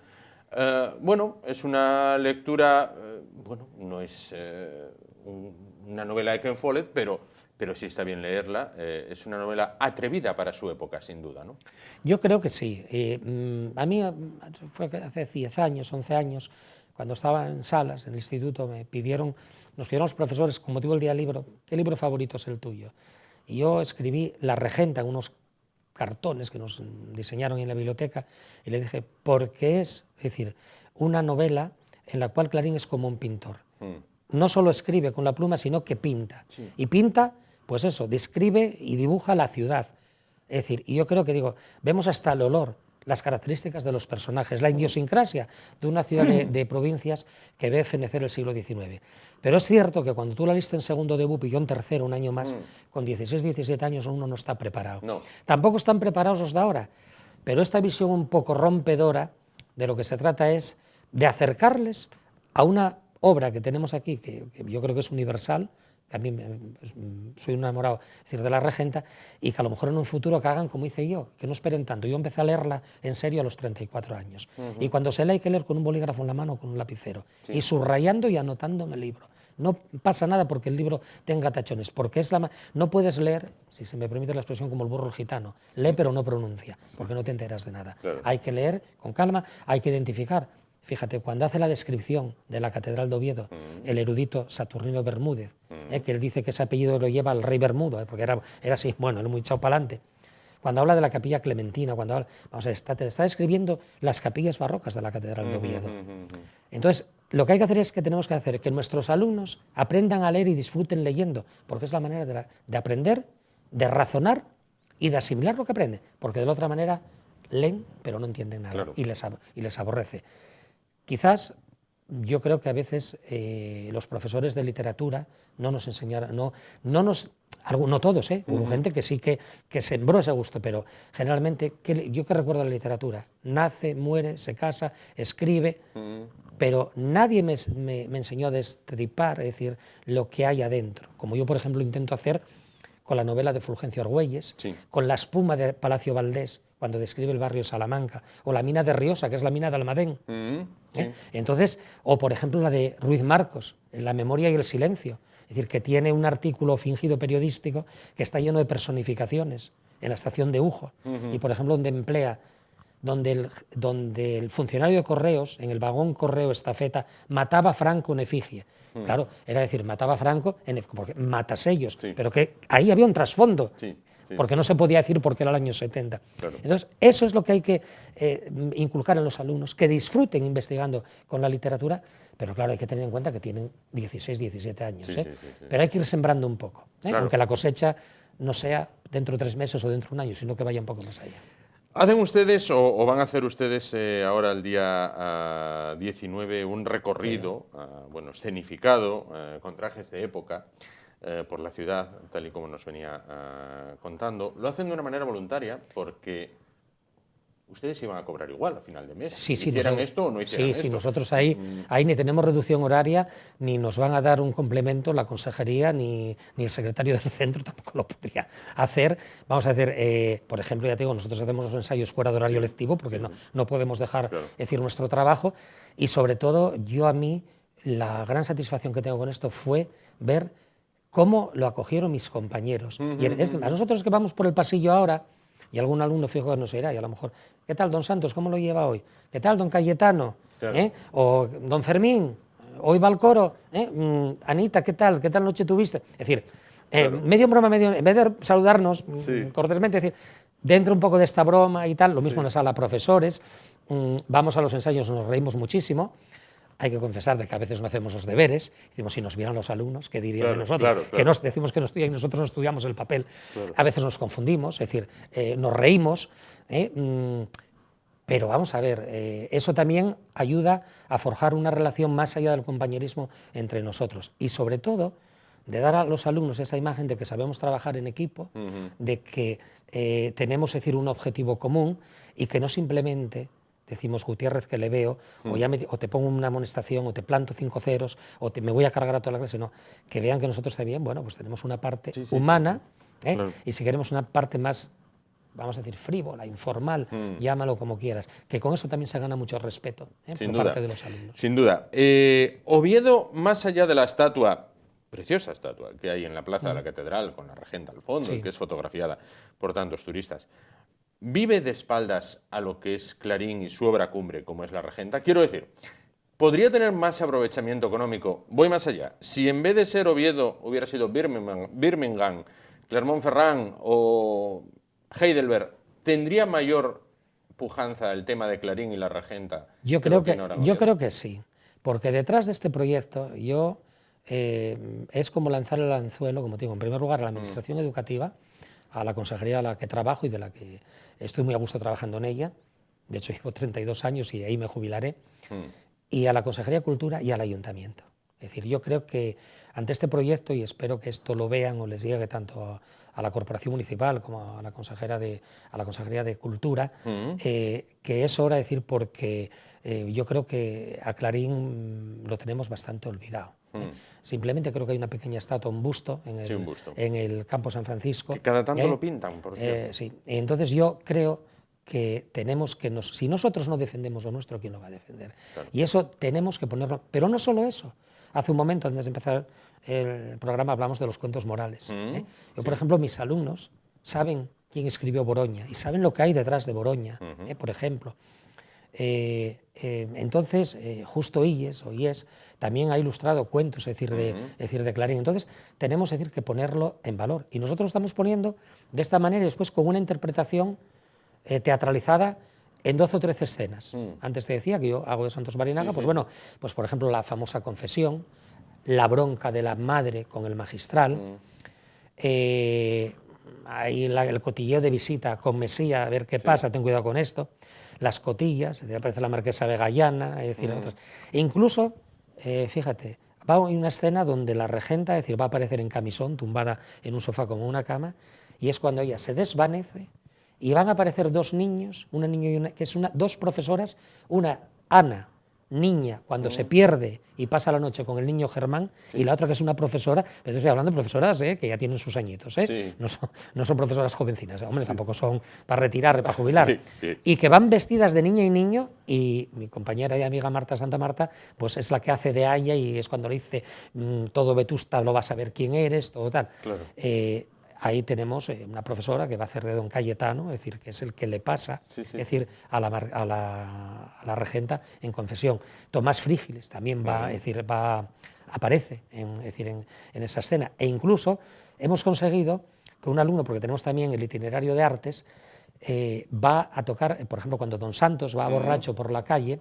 A: Bueno, es una lectura, bueno, no es una novela de Ken Follett, pero sí está bien leerla. Es una novela atrevida para su época, sin duda, ¿no?
D: Yo creo que sí. A mí fue hace 10 años, 11 años, cuando estaba en Salas, en el instituto, nos pidieron los profesores, con motivo del Día del Libro, ¿qué libro favorito es el tuyo? Y yo escribí La Regenta en unos cartones que nos diseñaron en la biblioteca, y le dije, porque es decir, una novela en la cual Clarín es como un pintor. No solo escribe con la pluma, sino que pinta. Sí. Y pinta, pues eso, describe y dibuja la ciudad. Es decir, y yo creo que vemos hasta el olor, las características de los personajes, la idiosincrasia de una ciudad de provincias que ve fenecer el siglo XIX. Pero es cierto que cuando tú la leíste en segundo de BUP y yo en tercero, un año más, con 16, 17 años uno no está preparado. No. Tampoco están preparados los de ahora, pero esta visión un poco rompedora de lo que se trata es de acercarles a una obra que tenemos aquí, que yo creo que es universal, que a mí soy un enamorado, es decir, de la Regenta, y que a lo mejor en un futuro que hagan como hice yo, que no esperen tanto. Yo empecé a leerla en serio a los 34 años. Y cuando se lee hay que leer con un bolígrafo en la mano o con un lapicero, y subrayando y anotando en el libro. No pasa nada porque el libro tenga tachones, porque no puedes leer, si se me permite la expresión, como el burro el gitano, lee pero no pronuncia, porque no te enteras de nada. Claro. Hay que leer con calma, hay que identificar. Fíjate, cuando hace la descripción de la Catedral de Oviedo, el erudito Saturnino Bermúdez, que él dice que ese apellido lo lleva al rey Bermudo, porque era así, bueno, era muy echado para adelante. Cuando habla de la capilla clementina, cuando habla, vamos a ver, te está describiendo las capillas barrocas de la Catedral de Oviedo. Entonces, lo que hay que hacer es que tenemos que hacer que nuestros alumnos aprendan a leer y disfruten leyendo, porque es la manera de aprender, de razonar y de asimilar lo que aprenden, porque de la otra manera leen pero no entienden nada,
A: claro,
D: y les aborrece. Quizás yo creo que a veces los profesores de literatura no nos enseñaron, no todos, hubo gente que sí que sembró ese gusto, pero generalmente, yo que recuerdo la literatura, nace, muere, se casa, escribe, pero nadie me enseñó a destripar, es decir, lo que hay adentro, como yo, por ejemplo, intento hacer con la novela de Fulgencio Argüelles,
A: sí,
D: con La espuma de Palacio Valdés, cuando describe el barrio Salamanca, o la mina de Riosa, que es la mina de Almadén.
A: sí.
D: Entonces, o por ejemplo la de Ruiz Marcos, La memoria y el silencio, es decir, que tiene un artículo fingido periodístico que está lleno de personificaciones en la estación de Ujo, y por ejemplo donde el funcionario de correos, en el vagón correo estafeta, mataba a Franco en efigie. Claro, era decir, mataba a Franco porque matasellos,
A: Sí.
D: pero que ahí había un trasfondo,
A: Sí, sí,
D: porque no se podía decir porque era el año 70.
A: Claro.
D: Entonces, eso es lo que hay que inculcar a los alumnos, que disfruten investigando con la literatura, pero claro, hay que tener en cuenta que tienen 16, 17 años,
A: Sí, sí, sí.
D: pero hay que ir sembrando un poco,
A: Claro.
D: aunque la cosecha no sea dentro de 3 meses o dentro de un año, sino que vaya un poco más allá.
A: ¿Hacen ustedes o van a hacer ustedes ahora el día 19 un recorrido, bueno, escenificado, con trajes de época, por la ciudad, tal y como nos venía contando? Lo hacen de una manera voluntaria porque ustedes iban a cobrar igual a final de mes.
D: Sí,
A: ¿Hicieran
D: nosotros,
A: esto o no hicieran esto?
D: Sí, nosotros ahí ni tenemos reducción horaria, ni nos van a dar un complemento la consejería, ni el secretario del centro tampoco lo podría hacer. Vamos a hacer, por ejemplo, ya te digo, nosotros hacemos los ensayos fuera de horario lectivo, porque no podemos dejar decir nuestro trabajo, y sobre todo a mí la gran satisfacción que tengo con esto fue ver cómo lo acogieron mis compañeros. Y a nosotros que vamos por el pasillo ahora, y algún alumno fijo que no se irá, y a lo mejor, ¿qué tal, don Santos, cómo lo lleva hoy? ¿Qué tal, don Cayetano?
A: Claro.
D: O don Fermín, hoy va al coro, Anita, ¿qué tal noche tuviste? Es decir, medio en broma, medio, en vez de saludarnos cortésmente, es decir, dentro un poco de esta broma y tal, lo mismo en la sala profesores, vamos a los ensayos, nos reímos muchísimo. Hay que confesar de que a veces no hacemos los deberes, decimos, si nos vieran los alumnos, ¿qué dirían de nosotros?
A: Claro.
D: Que decimos que no estudian y nosotros no estudiamos el papel. A veces nos confundimos, es decir, nos reímos, pero vamos a ver, eso también ayuda a forjar una relación más allá del compañerismo entre nosotros, y sobre todo de dar a los alumnos esa imagen de que sabemos trabajar en equipo, de que tenemos, es decir, un objetivo común, y que no simplemente decimos, Gutiérrez, que le veo, o te pongo una amonestación, o te planto 5 ceros, o me voy a cargar a toda la clase, no, que vean que nosotros también, bueno, pues tenemos una parte humana, claro. Y si queremos una parte más, vamos a decir, frívola, informal, llámalo como quieras, que con eso también se gana mucho respeto por parte de los alumnos.
A: Sin duda. Oviedo, más allá de la estatua, preciosa estatua que hay en la plaza de la Catedral, con la regenta al fondo, y que es fotografiada por tantos turistas, ¿vive de espaldas a lo que es Clarín y su obra cumbre, como es la regenta? Quiero decir, ¿podría tener más aprovechamiento económico? Voy más allá. Si en vez de ser Oviedo hubiera sido Birmingham, Clermont-Ferrand o Heidelberg, ¿tendría mayor pujanza el tema de Clarín y la regenta?
D: Yo creo que sí, porque detrás de este proyecto es como lanzar el anzuelo, como te digo, en primer lugar a la administración educativa, a la consejería a la que trabajo y de la que estoy muy a gusto trabajando en ella, de hecho llevo 32 años y ahí me jubilaré, y a la Consejería de Cultura y al Ayuntamiento. Es decir, yo creo que ante este proyecto, y espero que esto lo vean o les llegue tanto a la Corporación Municipal como a la Consejería de Cultura, que es hora de decir, porque yo creo que a Clarín lo tenemos bastante olvidado. Simplemente creo que hay una pequeña estatua, un busto en el Campo San Francisco.
A: Que cada tanto lo pintan, por cierto.
D: Sí, entonces yo creo que tenemos que, si nosotros no defendemos lo nuestro, ¿quién lo va a defender? Claro. Y eso tenemos que ponerlo, pero no solo eso. Hace un momento, antes de empezar el programa, hablamos de los cuentos morales. Yo, por ejemplo, mis alumnos saben quién escribió Boroña y saben lo que hay detrás de Boroña, por ejemplo. Entonces, Justo Illes también ha ilustrado cuentos, es decir, de Clarín. Entonces, tenemos que ponerlo en valor. Y nosotros lo estamos poniendo de esta manera y después con una interpretación teatralizada en 12 o 13 escenas. Antes te decía que yo hago de Santos Barinaga, pues bueno, pues por ejemplo la famosa confesión, la bronca de la madre con el magistral, ahí el cotilleo de visita con Mesía, a ver qué pasa, ten cuidado con esto, las cotillas, aparece la marquesa Begallana, es decir, otras. E incluso, fíjate, va a una escena donde la regenta, es decir, va a aparecer en camisón, tumbada en un sofá como una cama, y es cuando ella se desvanece y van a aparecer dos niños, una niña y una, que es dos profesoras, una Ana, niña, cuando se pierde y pasa la noche con el niño Germán, y la otra que es una profesora, pero estoy hablando de profesoras que ya tienen sus añitos, no son profesoras jovencinas, hombre, tampoco son para retirar, para jubilar, y que van vestidas de niña y niño, y mi compañera y amiga Marta Santa Marta, pues es la que hace de Aya, y es cuando le dice, todo Vetusta lo va a saber quién eres, todo tal.
A: Claro.
D: Ahí tenemos una profesora que va a hacer de don Cayetano, es decir, que es el que le pasa, es decir, a la regenta en confesión. Tomás Frígilis también va, es decir, aparece en esa escena. E incluso hemos conseguido que un alumno, porque tenemos también el itinerario de artes, va a tocar, por ejemplo, cuando don Santos va borracho por la calle,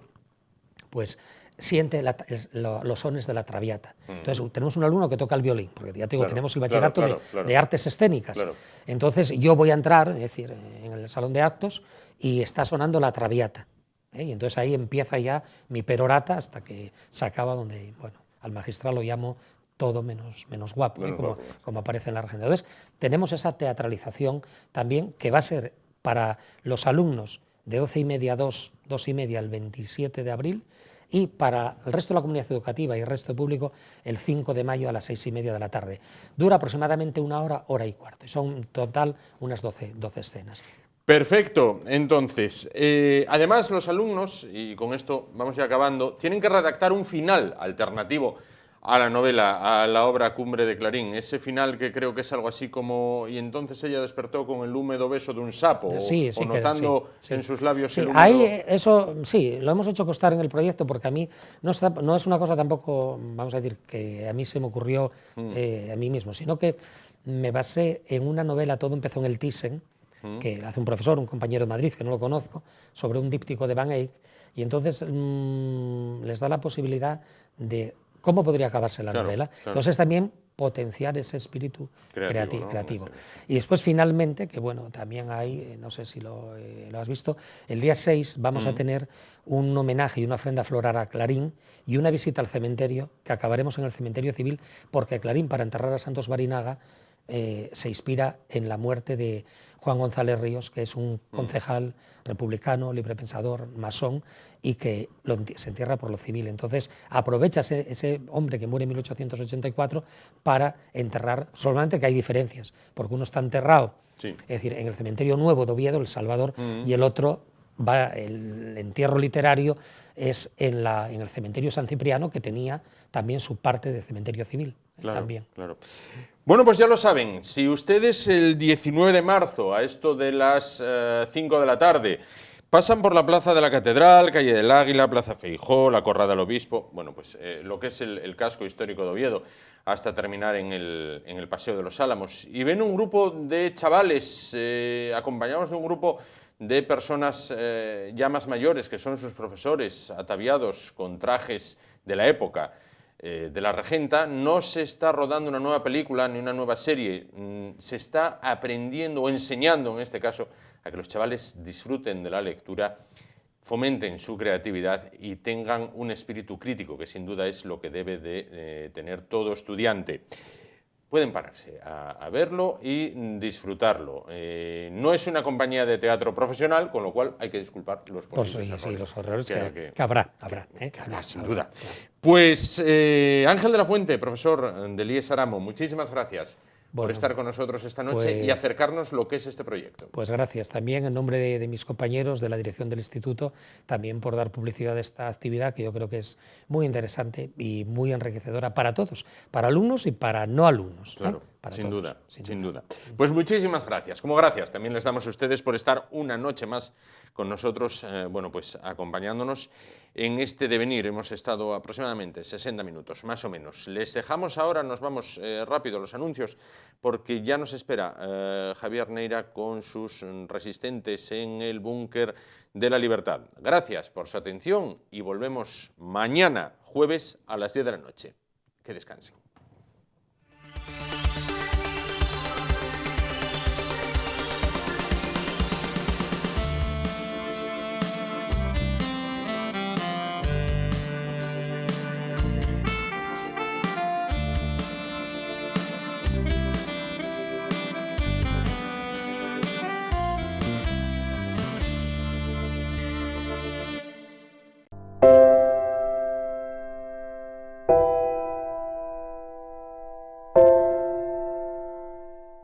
D: pues siente los sones de la Traviata. Entonces, tenemos un alumno que toca el violín, porque ya te digo, tenemos el bachillerato de artes escénicas. Entonces, yo voy a entrar, es decir, en el salón de actos, y está sonando la Traviata. Y entonces ahí empieza ya mi perorata hasta que se acaba donde, bueno, al magistral lo llamo todo menos guapo, como aparece en la regenta. Entonces, tenemos esa teatralización también que va a ser para los alumnos de 12:30 a 2:30 el 27 de abril, y para el resto de la comunidad educativa y el resto del público el 5 de mayo a las 6:30 de la tarde. Dura aproximadamente una hora, hora y cuarto, y son en total unas 12 escenas.
A: Perfecto, entonces, además los alumnos, y con esto vamos ya acabando, tienen que redactar un final alternativo a la novela, a la obra Cumbre de Clarín, ese final que creo que es algo así como y entonces ella despertó con el húmedo beso de un sapo, o notando en sus labios el húmedo...
D: Ahí eso sí, lo hemos hecho constar en el proyecto, porque a mí no es una cosa tampoco, vamos a decir, que a mí se me ocurrió a mí mismo, sino que me basé en una novela, todo empezó en el Thyssen, que hace un profesor, un compañero de Madrid, que no lo conozco, sobre un díptico de Van Eyck, y entonces les da la posibilidad de cómo podría acabarse la novela. Entonces también potenciar ese espíritu creativo. Y después finalmente, que bueno, también hay, no sé si lo has visto, el día 6 vamos a tener un homenaje y una ofrenda floral a Clarín y una visita al cementerio, que acabaremos en el cementerio civil, porque Clarín, para enterrar a Santos Barinaga, se inspira en la muerte de Juan González Ríos, que es un concejal republicano, librepensador, masón, y que se entierra por lo civil. Entonces aprovecha ese hombre que muere en 1884 para enterrar, solamente que hay diferencias, porque uno está enterrado, es decir, en el cementerio nuevo de Oviedo, El Salvador, y el otro, el entierro literario es en el cementerio San Cipriano, que tenía también su parte de cementerio civil.
A: Claro. Bueno, pues ya lo saben, si ustedes el 19 de marzo, a esto de las 5 de la tarde, pasan por la Plaza de la Catedral, Calle del Águila, Plaza Feijó, la Corrada del Obispo, bueno, pues lo que es el casco histórico de Oviedo, hasta terminar en el Paseo de los Álamos, y ven un grupo de chavales acompañados de un grupo de personas ya más mayores, que son sus profesores, ataviados con trajes de la época de la regenta, no se está rodando una nueva película ni una nueva serie, se está aprendiendo o enseñando, en este caso, a que los chavales disfruten de la lectura, fomenten su creatividad y tengan un espíritu crítico, que sin duda es lo que debe de tener todo estudiante. Pueden pararse a verlo y disfrutarlo. No es una compañía de teatro profesional, con lo cual hay que disculpar los posibles errores.
D: Sí, los errores que habrá.
A: Sin duda. Pues Ángel de la Fuente, profesor del IES Aramo, muchísimas gracias por estar con nosotros esta noche y acercarnos lo que es este proyecto.
D: Pues gracias también en nombre de mis compañeros de la dirección del instituto, también por dar publicidad a esta actividad que yo creo que es muy interesante y muy enriquecedora para todos, para alumnos y para no alumnos.
A: Claro.
D: para
A: Sin
D: todos.
A: duda, sin duda. Pues muchísimas gracias. Como gracias también les damos a ustedes por estar una noche más con nosotros, bueno, pues acompañándonos en este devenir. Hemos estado aproximadamente 60 minutos, más o menos. Les dejamos ahora, nos vamos rápido a los anuncios, porque ya nos espera Javier Neira con sus resistentes en el búnker de la libertad. Gracias por su atención y volvemos mañana, jueves, a las 10 de la noche. Que descansen.